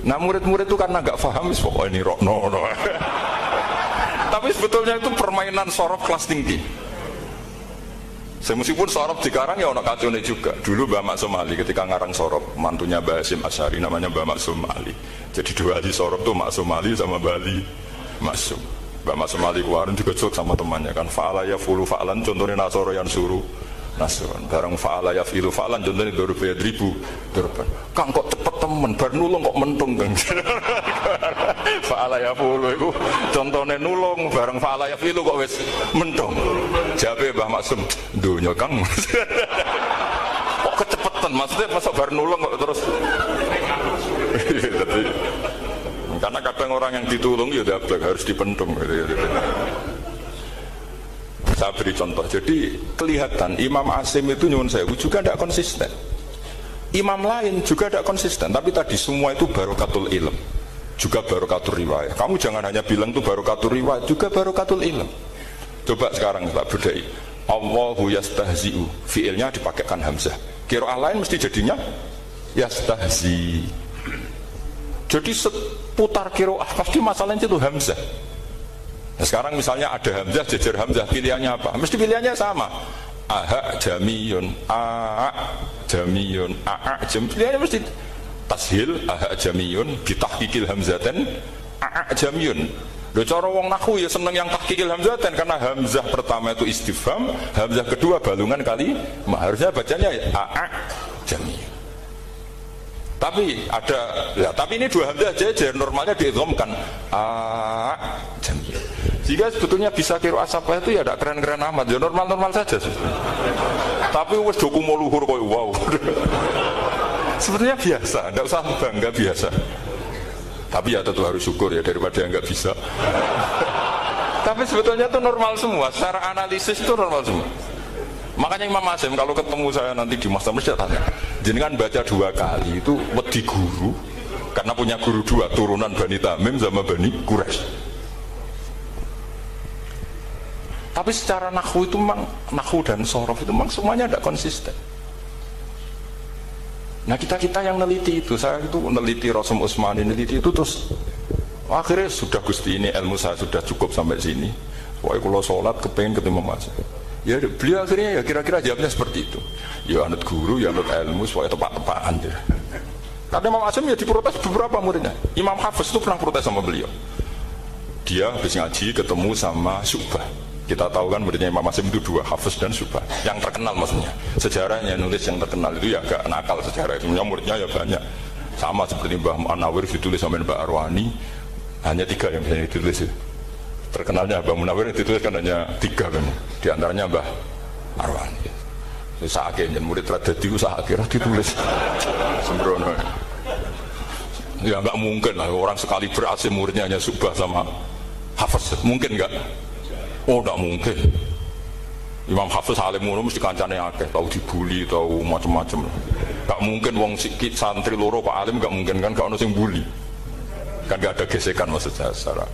Nah murid-murid itu karena gak paham wis pokoknya ini rokno. Tapi sebetulnya itu permainan sorof kelas tinggi. Meskipun sorof dikarang ya ono kacone juga. Dulu Mbak Maksum Ali ketika ngarang sorof, mantunya Mbak Hasyim Asy'ari namanya Mbak Maksum Ali. Jadi dua ahli sorof tuh Maksum Ali sama Bali Maksum. Mbak Maksum Ali kemarin juga cek sama temannya kan, fa'ala yafulu fa'lan, contohnya nasoro yang suruh nasron. Barang fa'ala yafilu fa'lan, contohnya dorba ribu dorban. Kang kok cepet temen, bar nulung kok mentung kan. Fa'ala yafulu itu contohnya nulung, barang fa'ala yafilu kok wis mentung. Jawabe Mbah Maksum, dunya Kang. Kok kecepetan, maksudnya masuk bar nulung kok terus. Karena kadang orang yang ditulung ya dapat harus dipentung. Saya beri contoh. Jadi kelihatan Imam Asim itu nyuwun sewu juga tidak konsisten. Imam lain juga tidak konsisten. Tapi tadi semua itu barokatul ilm, juga barokatul riwayat. Kamu jangan hanya bilang itu barokatul riwayat, juga barokatul ilm. Coba sekarang Pak Budai, Allahu yastahzi'u, fiilnya dipakaikan hamzah. Qiraah lain mesti jadinya yastahzi. Jadi seputar qiraah pasti masalahnya itu hamzah. Nah, sekarang misalnya ada hamzah jejer hamzah, pilihannya apa? Mesti pilihannya sama. Aha jamiyun, a jamiyun, a jam. Pilihannya mesti tashil aha jamiyun, bitahqiqil hamzatan a jamiyun. Lho cara wong nahwu ya seneng yang tahqiqil hamzatain karena hamzah pertama itu istifham, hamzah kedua balungan kali harusnya bacanya a jami. Tapi ada ya, tapi ini dua hamzah aja normalnya diidghamkan a jami. Jika sebetulnya bisa qiraah Sabah itu ya tidak keren-keren amat, ya normal-normal saja sebetulnya. Tapi wis dokumo luhur koyo wow. Sebetulnya biasa, tidak usah bangga biasa. Tapi ya tentu harus syukur ya daripada yang nggak bisa. Tapi sebetulnya itu normal semua, secara analisis itu normal semua. Makanya Imam Asy'im kalau ketemu saya nanti di Masjid Masjid tanya, jenengan baca 2 kali itu wedi guru, karena punya guru 2 turunan Bani Tamim sama Bani Quraisy. Tapi secara nahwu itu memang nahwu dan sorof itu memang semuanya tidak konsisten. Nah kita yang neliti itu, saya itu neliti Rasul Utsmani, neliti itu terus akhirnya sudah Gusti ini ilmu saya sudah cukup sampai sini. Wah kalau sholat kepengen ketemu Mas. Ya beliau akhirnya ya kira-kira jawabnya seperti itu. Ya anut guru, ya anut ilmu, supaya tepat-tepatan ya. Karena Imam Asy'im ya diprotes beberapa muridnya. Imam Hafiz itu pernah protes sama beliau. Dia habis ngaji ketemu sama Syu'bah. Kita tahu kan muridnya Imam Asy'im itu 2, Hafiz dan Syu'bah. Yang terkenal maksudnya. Sejarahnya nulis yang terkenal itu ya agak nakal sejarah itu. Muridnya ya banyak. Sama seperti Mbah Munawir ditulis sama Mbah Arwani. Hanya 3 yang bisa ditulis. Terkenalnya Mbah Munawir ditulis kan hanya 3 kan. Di antaranya Mbah Arwani. Saake murid radadi saake ditulis. Sembrono. Ya enggak mungkin lah orang sekali berhasil muridnya hanya Syu'bah sama Hafiz. Mungkin enggak? Oh tidak mungkin. Imam Hafiz alim ngono mesti kancane akeh, tahu dibuli, tahu macam-macam. Gak mungkin wong sikit santri loro Pak alim, gak mungkin kan, gak ono sing bully. Kan gak ada gesekan maksud saya secara.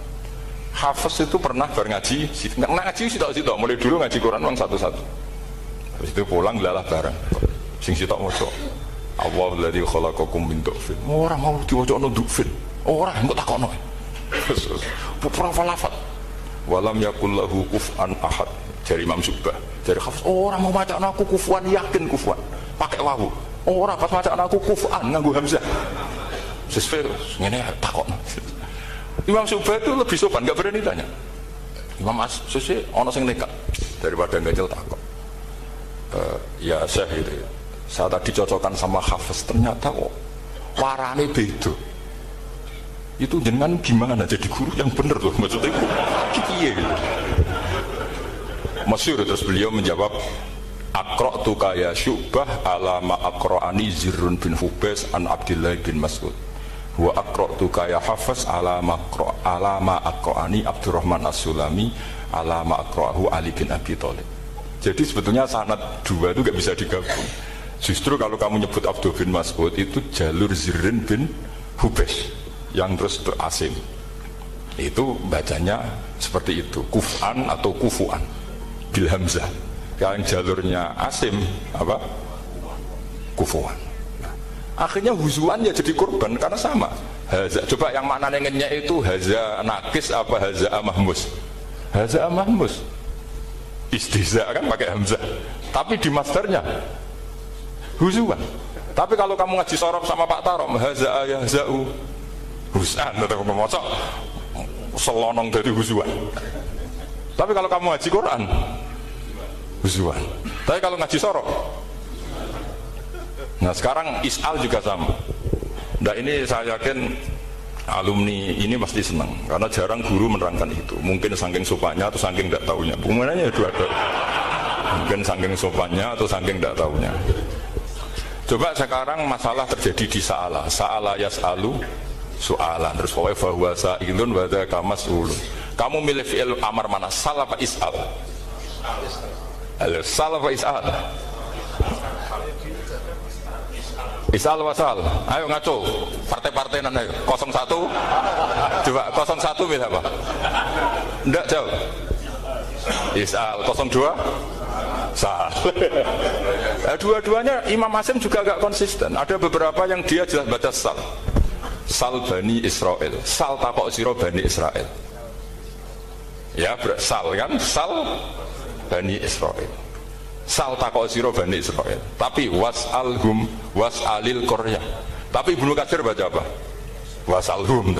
Hafiz itu pernah ngaji, ngaji sitok-sitok, mulai dulu ngaji Quran wong satu-satu. Habis itu pulang lalah bareng. Sing sitok maca. Allahul khalaqakum min dhufin. Ora mau diwacana dhufin. Ora engko takokno. Lafal. Walam yakul lahu kuf'an ahad. Dari Imam Syu'bah, dari Hafiz, orang mau baca aku kufuan, yakin kufuan pakai wawu. Orang pas baca aku kufuan nganggo hamzah. Sesuai ngene takok. Imam Syu'bah itu lebih sopan, enggak berani tanya. Imam Asy'im ono sing nekat daripada ganjel takok. Ya Syekh gitu ya. Saya tadi cocokkan sama Hafiz, ternyata kok warane beda. Itu jenengan gimana jadi guru yang bener loh, maksudnya piye gitu. Masyhur terus beliau menjawab, Aqra'tu ya Syu'bah ala ma aqra'ani Zirrun bin Hubais an Abdullah bin Mas'ud. Wa aqra'tu ya Hafiz ala ma aqra'ani Abdurrahman As-Sulami ala ma aqra'ahu Ali bin Abi Thalib. Jadi sebetulnya sanad 2 itu gak bisa digabung. Justru kalau kamu nyebut Abdul bin Mas'ud itu jalur Zirrun bin Hubais yang terus itu Asim. Itu bacanya seperti itu, kuf'an atau kufu'an bil hamzah. Yang jalurnya Asim apa? Kufu'an. Nah, akhirnya huzuan ya jadi korban karena sama. Haza, coba yang maknanya ngenyek itu haza nakis apa haza mahmus? Haza mahmus. Istihza kan pakai hamzah. Tapi di masdarnya huzuan. Tapi kalau kamu ngaji sorof sama Pak Tarom, haza ayahza'u husan atau ngomong selonong dari huzuan. Tapi kalau kamu ngaji Quran huzuan. Tapi kalau ngaji sorok. Nah sekarang is'al juga sama. Nah ini saya yakin alumni ini pasti senang karena jarang guru menerangkan itu. Mungkin saking sopannya atau saking tidak tahunya. Bagaimana dua-dua. Mungkin saking sopannya atau saking tidak tahunya. Coba sekarang masalah terjadi di Sa'ala yas'alu soalan terus wa huwa sa'ilun wa dzaka mas'ulun. Kamu milih fi'il amar mana? Sal apa is'al? Sal apa is'al? Is'al wa sal. Ayo ngaco. Partai-partai nan ayo. 01. Coba 01 milih apa? Enggak jauh. Is'al 02 sal. Dua-duanya Imam Asy'im juga agak konsisten. Ada beberapa yang dia jelas baca sal. Sal Bani Israel, sal takok siro Bani Israel. Ya sal kan, sal Bani Israel. Sal takok siro Bani Israel. Tapi was'alhum was'alil Korea. Tapi Ibnu Katsir baca apa? Was'alhum.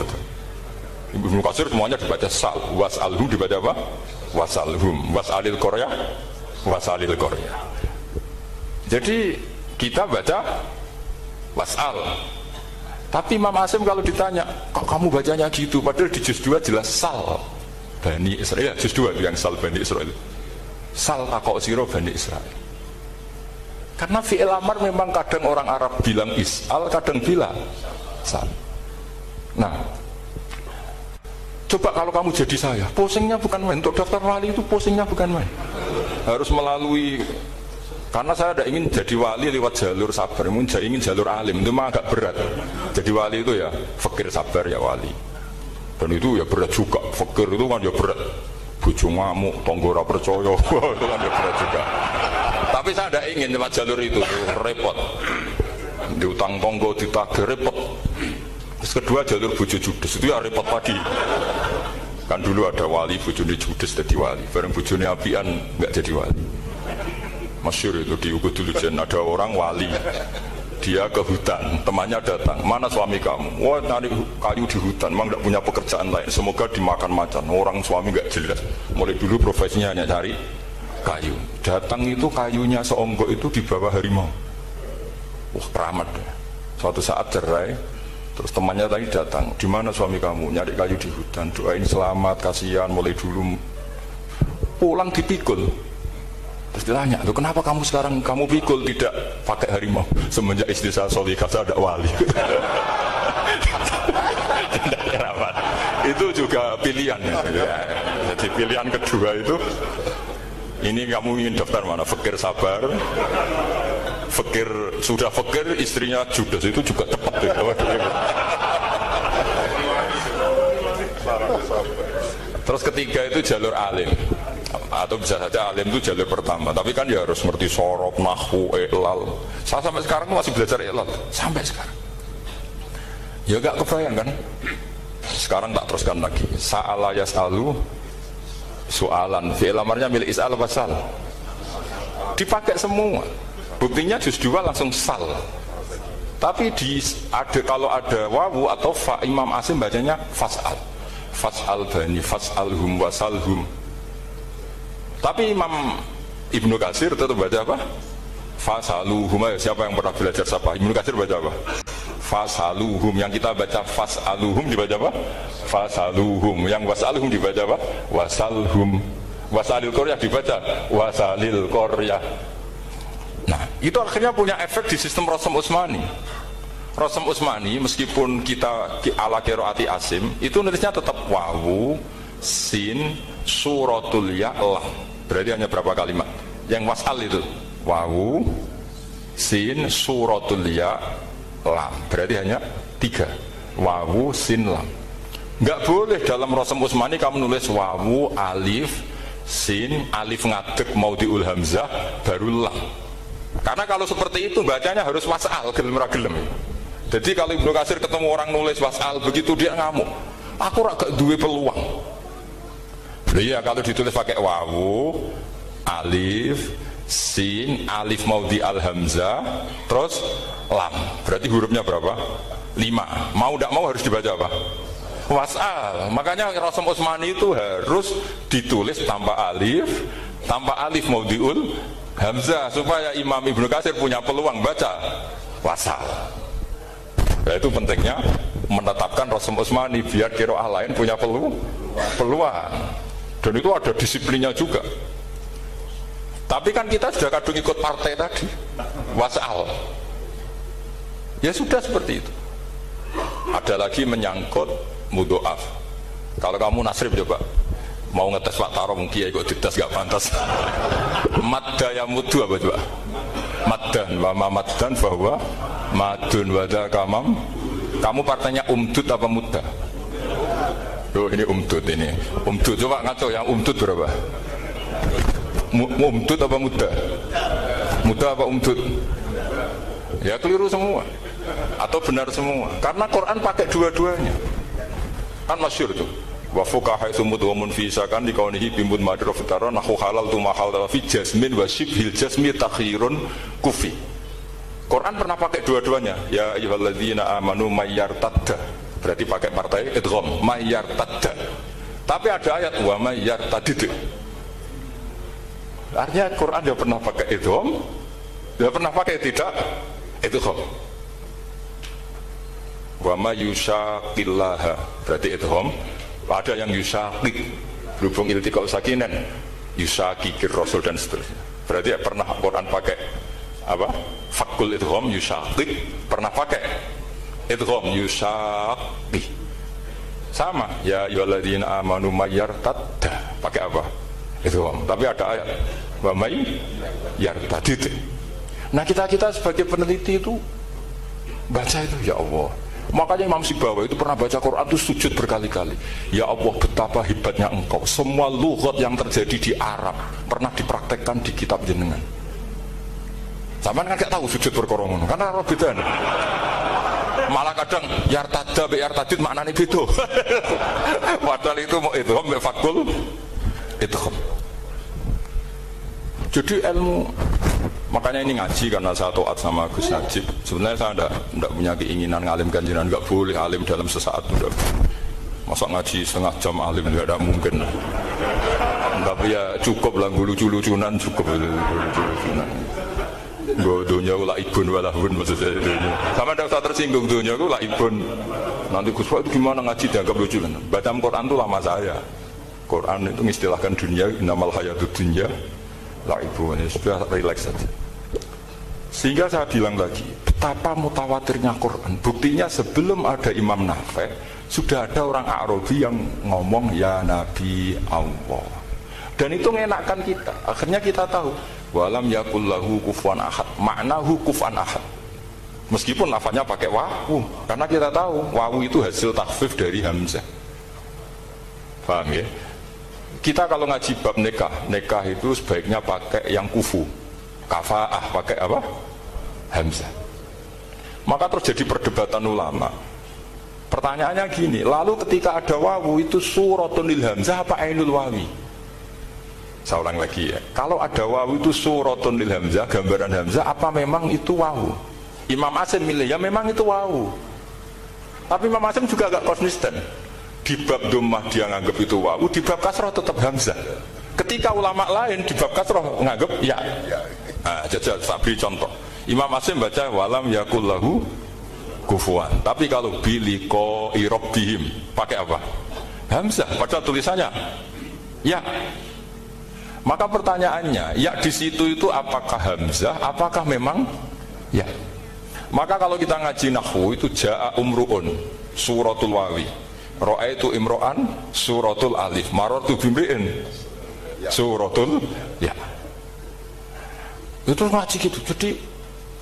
Ibnu Katsir semuanya dibaca sal, was'alhum dibaca apa? Wasalhum, was'alil Korea, wasalil Korea. Jadi kita baca was'al. Tapi Imam Asim kalau ditanya, kok kamu bacanya gitu? Padahal di juz 2 jelas sal Bani Israel, juz 2 itu yang sal Bani Israel. Sal takok siro Bani Israel. Karena fi'il amar memang kadang orang Arab bilang is'al, kadang bilang sal. Nah, coba kalau kamu jadi saya, pusingnya bukan main. Untuk daftar wali itu pusingnya bukan main. Harus melalui, karena saya tidak ingin jadi wali lewat jalur sabar, ingin jalur alim, itu mah agak berat. Jadi wali itu ya fakir sabar ya wali. Dan itu ya berat juga, fakir itu kan ya berat. Bojo ngamuk, tonggo ora percaya, itu kan ya berat juga. Tapi saya tidak ingin lewat jalur itu repot. Diutang tonggo, ditagih repot. Terus kedua jalur bojo judes itu ya repot pagi. Kan dulu ada wali bojone judes jadi wali, bareng bojone apian nggak jadi wali. Masyhur itu di Ukudul Jen, ada orang wali, dia ke hutan, temannya datang, mana suami kamu? Wah, nyari kayu di hutan, memang tidak punya pekerjaan lain, semoga dimakan macan. Orang suami nggak jelas, mulai dulu profesinya hanya cari kayu. Datang itu kayunya seonggok itu di bawah harimau. Wah, keramat deh. Suatu saat cerai, terus temannya tadi datang, di mana suami kamu? Nyari kayu di hutan, doain selamat, kasihan, mulai dulu. Pulang dipikul. Terus ditanya, tuh kenapa kamu sekarang kamu pikul tidak pakai harimau? Semenjak istri saya solihah, saya ada wali. Itu juga pilihan ya. Jadi pilihan kedua itu, ini kamu ingin daftar mana? Fakir sabar, fakir sudah fakir, istrinya judes, itu juga tepat ya. Terus ketiga itu jalur alim, atau bisa saja alim itu jalur pertama, tapi kan ya harus ngerti sorok, nahwu, i'lal. Saya sampai sekarang masih belajar i'lal, sampai sekarang ya gak kebayang kan. Sekarang tak teruskan lagi. Sa'ala yas'alu soalan, fi'il amarnya milik is'al apa sal, dipakai semua. Buktinya juz 2 langsung sal. Tapi kalau ada wawu atau fa, Imam Asim bacanya fas'al, fas'al bani, fas'alhum, wasalhum. Tapi Imam Ibnu Katsir tetap baca apa? Fasaluhum. Siapa yang pernah belajar siapa? Ibnu Katsir baca apa? Fasaluhum. Yang kita baca fasaluhum dibaca apa? Fasaluhum. Yang wasaluhum dibaca apa? Wasalhum. Wasalil Korea dibaca wasalil Korea. Nah, itu akhirnya punya efek di sistem Rasam Utsmani. Rasam Utsmani meskipun kita ala qiraati Asim, itu nulisnya tetap wawu, sin, suratul ya, lam. Berarti hanya berapa kalimat? Yang wasal itu wawu, sin, suratul ya, lam. Berarti hanya 3. Wawu, sin, lam. Enggak boleh dalam Rasam Utsmani kamu nulis wawu, alif, sin, alif ngadeg maudhi'ul hamzah baru lam. Karena kalau seperti itu bacanya harus wasal, gelem-gelem. Jadi kalau Ibnu Katsir ketemu orang nulis wasal begitu dia ngamuk. Aku gak duwe peluang. Iya, kalau ditulis pakai wawu, alif, sin, alif maudhi al hamzah, terus lam. Berarti hurufnya berapa? 5. Mau tidak mau harus dibaca apa? Wasal. Makanya Rasam Utsmani itu harus ditulis tanpa alif maudhiul hamzah supaya Imam Ibnu Katsir punya peluang baca wasal. Nah, itu pentingnya menetapkan Rasam Utsmani biar qiraah lain punya peluang. Dan itu ada disiplinnya juga. Tapi kan kita sudah kadung ikut partai tadi, wasal. Ya sudah seperti itu. Ada lagi menyangkut mudhoaf. Kalau kamu nasrib coba, mau ngetes Pak Taro mungkin ya kok dites gak pantas. Madda ya mudu apa coba? Maddan wa maddan bahwa madun wada kamam. Kamu partainya umdud apa mudda? Oh, ini umdud ini. Umdud coba ngaco yang umdud berapa? Umdud apa mudda? Mudda apa umdud? Ya keliru semua. Atau benar semua. Karena Quran pakai dua-duanya. Kan masyhur tuh. Wa fuqaha sumud wa munfisakan di kaunihi bimud madra fitara nahu halal tu mahal fi jasmin wa shibhil jasmi takhirun kufi. Quran pernah pakai dua-duanya. Ya ayyuhalladzina amanu mayyartadda. berarti pakai partai idgham, mayyartadda. Tapi ada ayat wa mayyartadid. Artinya Quran dia pernah pakai idgham, dia pernah pakai tidak idgham. Wa mayyushaqillaha berarti idgham, ada yang yushaqik berhubung iltiqa sakinan, yushaqikir rasul dan seterusnya. Berarti pernah Quran pakai apa? Fakul idgham yushaqik, pernah pakai idgham yushaqi. Sama ya ayyuhalladzina amanu mayyartadda, pakai apa? Idgham. Tapi ada ayat wa mayyartadid. Nah, kita sebagai peneliti itu baca itu ya Allah. Makanya Imam Sibawa itu pernah baca Quran itu sujud berkali-kali. Ya Allah, betapa hebatnya engkau. Semua lughat yang terjadi di Arab pernah dipraktekkan di kitab jenengan. Zaman kan gak tahu sujud berkorongan, karena Arab beda. Malah kadang yartada be yartadid maknanya beda. Padahal itu mau idgham be fakul idgham. Jadi ilmu, makanya ini ngaji karena saya taat sama Gus Najib. Sebenarnya saya tidak punya keinginan ngalimkan jenengan, nggak boleh alim dalam sesaat udah. Masa ngaji setengah jam alim nggak ada mungkin. Tapi ya cukup lah lucu-lucunan cukup lucu-lucunan. Dunia aku laibun walahun maksud saya dunia. Sama ada usah tersinggung dunia aku laibun. Nanti Gus Pak itu gimana ngaji dianggap lucu kan? Baca Quran itu lama saya. Quran itu mengistilahkan dunia innamal hayatud dunya laibun, ya sudah relax saja. Sehingga saya bilang lagi, betapa mutawatirnya Quran. Buktinya sebelum ada Imam Nafi' sudah ada orang Arabi yang ngomong ya Nabi Allah. Dan itu mengenakkan kita. Akhirnya kita tahu walam yakullahu kufuwan ahad, maknahu kufuwan ahad. Meskipun lafaznya pakai wawu, karena kita tahu wawu itu hasil takhfif dari hamzah. Paham ya? Kita kalau ngaji bab nikah itu sebaiknya pakai yang kufu, kafaah pakai apa? Hamzah. Maka terjadi perdebatan ulama. Pertanyaannya gini, lalu ketika ada wawu itu suratun lil hamzah apa ainul wawi? Saya ulang lagi ya, kalau ada wawu itu suratun lil hamzah, gambaran hamzah, apa memang itu wawu? Imam Asim milih, ya memang itu wawu. Tapi Imam Asim juga agak konsisten. Di bab dhammah dia nganggap itu wawu, di bab kasrah tetap hamzah. Ketika ulama lain di bab kasrah nganggap ya. Nah, jajal tak beri contoh. Imam Asim baca walam yakullahu kufuwan. Tapi kalau biliko irobbihim pakai apa? Hamzah. Padahal tulisannya ya. Maka pertanyaannya, ya di situ itu apakah hamzah, apakah memang ya? Maka kalau kita ngaji nahwu itu jaa umruun suratul wawi, ra'aitu imro'an suratul alif, marartu bimri'in suratul ya. Itu ngaji gitu. Jadi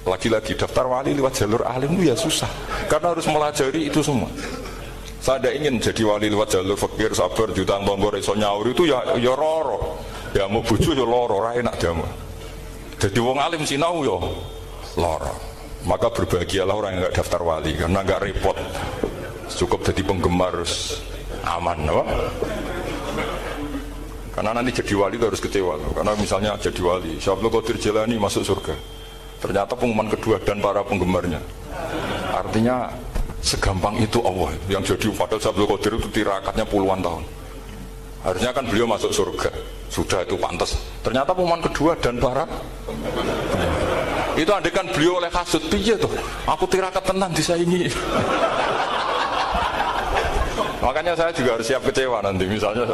lagi-lagi daftar wali lewat jalur alim itu ya susah, karena harus melajari itu semua. Saya tidak ingin jadi wali lewat jalur fakir, sabar, jutaan tonggor, iso nyaur itu ya roro. Ya mau bucu ya loro, ora enak jamu. Jadi wong alim sinau ya loro. Maka berbahagialah orang yang enggak daftar wali, karena enggak repot. Cukup jadi penggemar aman, apa? Karena nanti jadi wali itu harus kecewa. Karena misalnya jadi wali, Syekh Abdul Qadir Jilani masuk surga. Ternyata pengumuman kedua dan para penggemarnya. Artinya segampang itu Allah. Yang jadi padahal Syekh Abdul Qadir itu tirakatnya puluhan tahun. Harusnya kan beliau masuk surga, sudah itu pantas. Ternyata pengumuman kedua dan para itu andekan beliau oleh kasut, piye tuh? Aku tirakat tenan disaingi. Makanya saya juga harus siap kecewa nanti misalnya.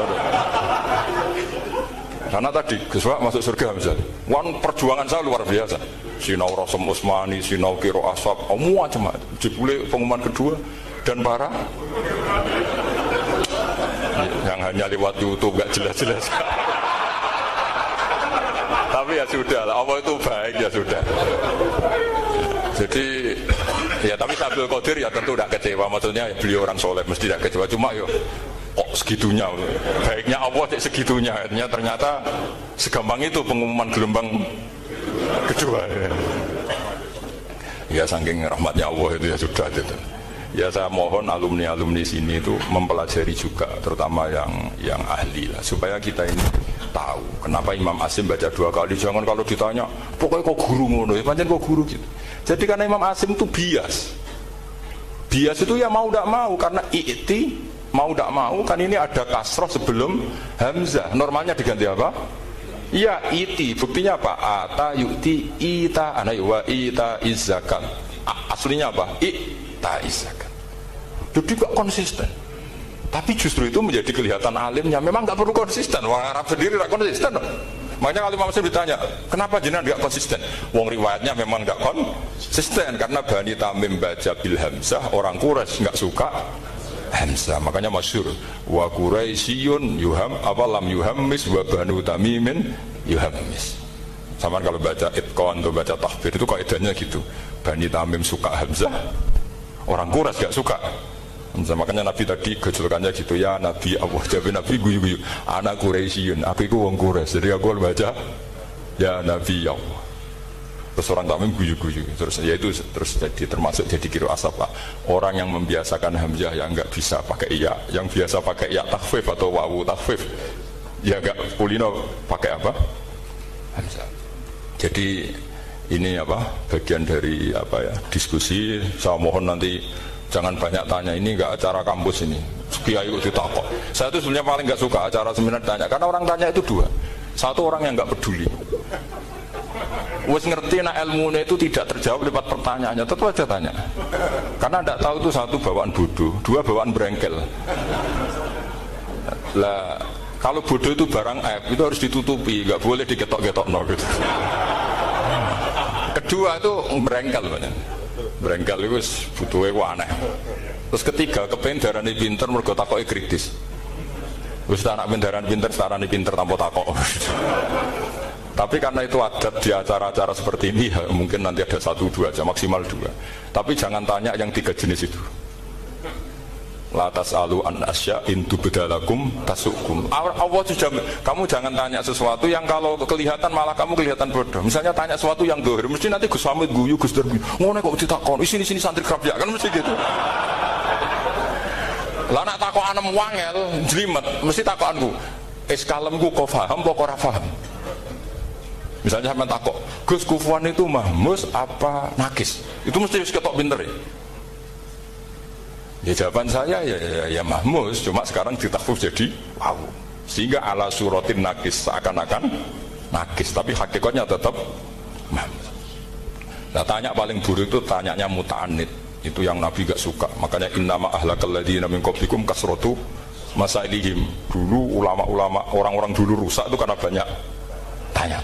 Karena tadi Gus Pak masuk surga misalnya, perjuangan saya luar biasa. Sinau Rasul Utsmani, sinau Kiro Asab, semua cuma dipulih pengumuman kedua dan para yang hanya lewat YouTube gak jelas-jelas. Tapi ya sudah lah, Allah itu baik ya sudah. Jadi ya tapi Abdul Qadir ya tentu tidak kecewa, maksudnya ya, beliau orang soleh mesti tidak kecewa. Cuma yo kok segitunya, baiknya Allah segitunya. Ternyata segampang itu pengumuman gelombang kedua. Ya saking rahmatnya Allah itu ya sudah gitu. Ya saya mohon alumni-alumni sini itu mempelajari juga, terutama yang ahli lah, supaya kita ini tahu kenapa Imam Asim baca 2 kali. Jangan kalau ditanya pokoknya kok guru ngono ya, pancen kok guru gitu. Jadi karena Imam Asim itu bias Bias itu ya mau tidak mau, karena i'ti mau tidak mau kan ini ada kasroh sebelum hamzah. Normalnya diganti apa? Ya iti. Buktinya apa? Ata yu'ti ita ana wa ita izzakat. Aslinya apa? Ita izzakat. Jadi kok konsisten. Tapi justru itu menjadi kelihatan alimnya. Memang nggak perlu konsisten. Orang Arab sendiri nggak konsisten. Makanya kalau Imam Muslim ditanya, kenapa jenengan nggak konsisten? Wong riwayatnya memang nggak konsisten karena Bani Tamim baca bil hamzah, orang Quraisy nggak suka hamzah. Makanya masyhur wa Quraisyun yuham apa lam yuhammis wa Banu Tamimin yuhammis. Sama kalau baca itqan atau baca tahfidz itu kaidahnya gitu. Bani Tamim suka hamzah, orang Quraisy nggak suka. Makanya Nabi tadi gejolkannya gitu, ya Nabi Allah, jawab Nabi guyu-guyu, anak Quraisyun, aku itu wong Quraisy, jadi aku baca ya Nabi Allah. Terus orang Tamim guyu-guyu, terus ya itu terus jadi termasuk jadi kiro asap lah. Orang yang membiasakan hamzah yang enggak bisa pakai iya, yang biasa pakai iya takhfif atau wawu takhfif, ya enggak kulino pakai apa? Hamzah. Jadi ini apa? Bagian dari apa ya? Diskusi. Saya mohon nanti jangan banyak tanya, ini enggak acara kampus ini. Kiai kok ditakok. Saya itu sebenarnya paling enggak suka acara seminar tanya, karena orang tanya itu dua. Satu orang yang enggak peduli. Wes ngerti nak ilmunya itu tidak terjawab lewat pertanyaannya, tetap aja tanya. Karena enggak tahu itu satu bawaan bodoh, dua bawaan berengkel. Lah kalau bodoh itu barang aib, itu harus ditutupi, enggak boleh diketok-ketok no gitu. Kedua itu berengkel banyak. Berengkel itu butuhnya aneh. Terus ketiga kepengen darani pinter mergo takoke kritis. Wis anak darani pinter darani pinter tanpa takok. Tapi karena itu adat di acara-acara seperti ini ya, mungkin nanti ada satu dua aja, maksimal dua. Tapi jangan tanya yang tiga jenis itu. La tas'alu an asya in tubdalakum tasukum. Allah sudah, kamu jangan tanya sesuatu yang kalau kelihatan malah kamu kelihatan bodoh. Misalnya tanya sesuatu yang dohir, mesti nanti Gus Hamid guyu, Gus Dur guyu. Ngono kok ditakon, sini santri kerap ya kan mesti gitu. Lah nak takokan wangel, jlimet, mesti takokanku. Kalemku kok paham apa ora paham? Misalnya sampean takok, Gus Kufuan itu mahmus apa nakis? Itu mesti wis ketok pinter ya. Ya jawaban saya ya mahmus, cuma sekarang ditakhfif jadi wow. Sehingga ala suratin nakis, seakan-akan nakis, tapi hakikatnya tetap mahmus. Nah tanya paling buruk itu tanyanya muta'anid, itu yang Nabi gak suka. Makanya innama ahlakal ladzina min qablikum kasratu masailihim. Dulu ulama-ulama, orang-orang dulu rusak itu karena banyak tanya.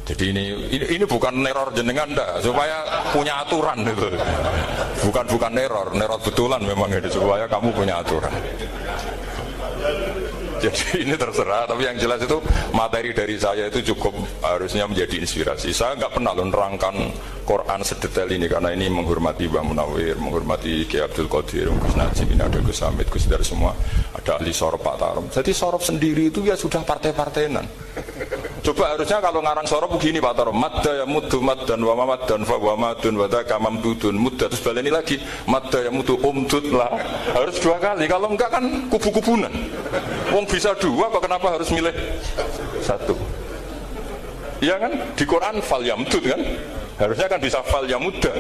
Jadi ini bukan neror jenengan dah, supaya punya aturan itu. Bukan neror betulan memang itu, supaya kamu punya aturan. Jadi ini terserah, tapi yang jelas itu materi dari saya itu cukup harusnya menjadi inspirasi. Saya nggak pernah nerangkan Quran sedetail ini karena ini menghormati Mbah Munawir, menghormati Kiai Abdul Qadir, Gus Najib, ini ada Gus Hamid, Gus Dar semua, ada ahli sorof Pak Tarom. Jadi sorof sendiri itu ya sudah partai-partainan. Coba harusnya kalau ngarang sorof begini Pak Tarom, madda ya muddu maddan wa mamaddan fa wa madun wa dzaka mamdudun mudda, terus baleni lagi madda ya muddu umdud lah. Harus dua kali, kalau enggak kan kubu-kubunan. Wong bisa dua, kok kenapa harus milih satu? Iya kan? Di Quran fal yamdud kan? Harusnya kan bisa fal yamudda.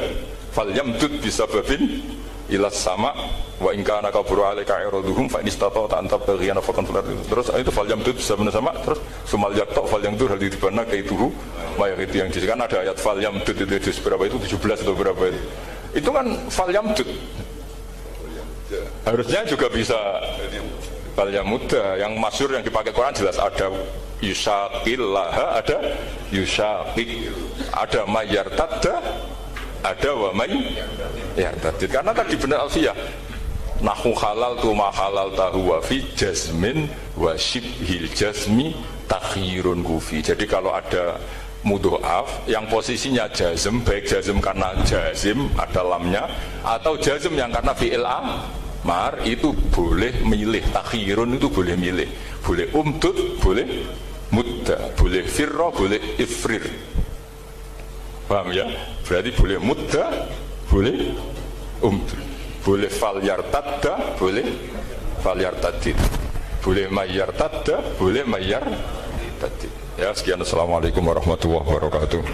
Fal yamdud bisa babin ilas sama wa in kana kaburu alaika iraduhum fa inistata anta baghiyana faqan fil ardi. Terus itu fal yamdud bisa benar sama, terus sumal yaqta fal yamdud hal dibana kaituhu mayat yang kan ada ayat fal yamdud itu berapa itu 17 atau berapa itu. Itu kan fal yamdud. Harusnya juga bisa fal yamudda. Yang masyhur yang dipakai Quran jelas ada yusaqillaha, ada yusaqik, ada mayyartadda, ada wa may yartadid. Karena tadi benar Alfiyah, nahu halal tu ma halal tahu wa fi jazmin wa shibhil jazmi takhirun kufi. Jadi kalau ada mudhoaf yang posisinya jazm, baik jazm karena jazim ada lamnya atau jazm yang karena fi'il amar, itu boleh milih. Takhirun itu boleh milih, boleh umdud, boleh mudda, boleh firra, boleh ifrir. Paham ya? Berarti boleh mudda, boleh umdud, boleh fal yartadda, boleh fal yartadid, boleh mayyartadda, boleh mayyartadid. Ya sekian, assalamualaikum warahmatullahi wabarakatuh.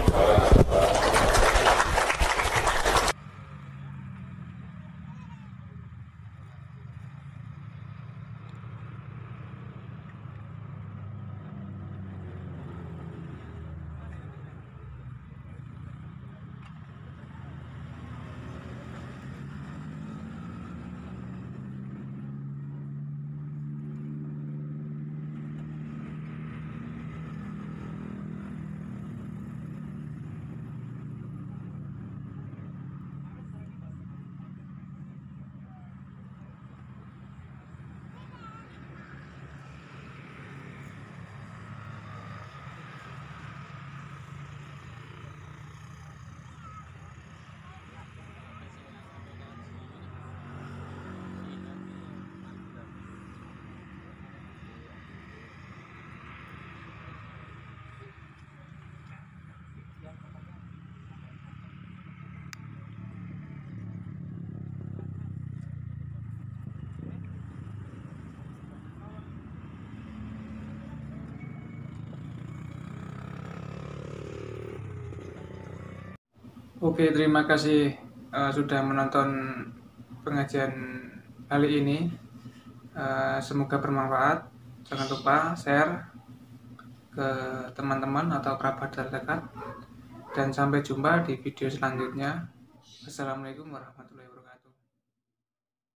Oke, terima kasih sudah menonton pengajian kali ini. Semoga bermanfaat. Jangan lupa share ke teman-teman atau kerabat terdekat. Dan sampai jumpa di video selanjutnya. Assalamualaikum warahmatullahi wabarakatuh.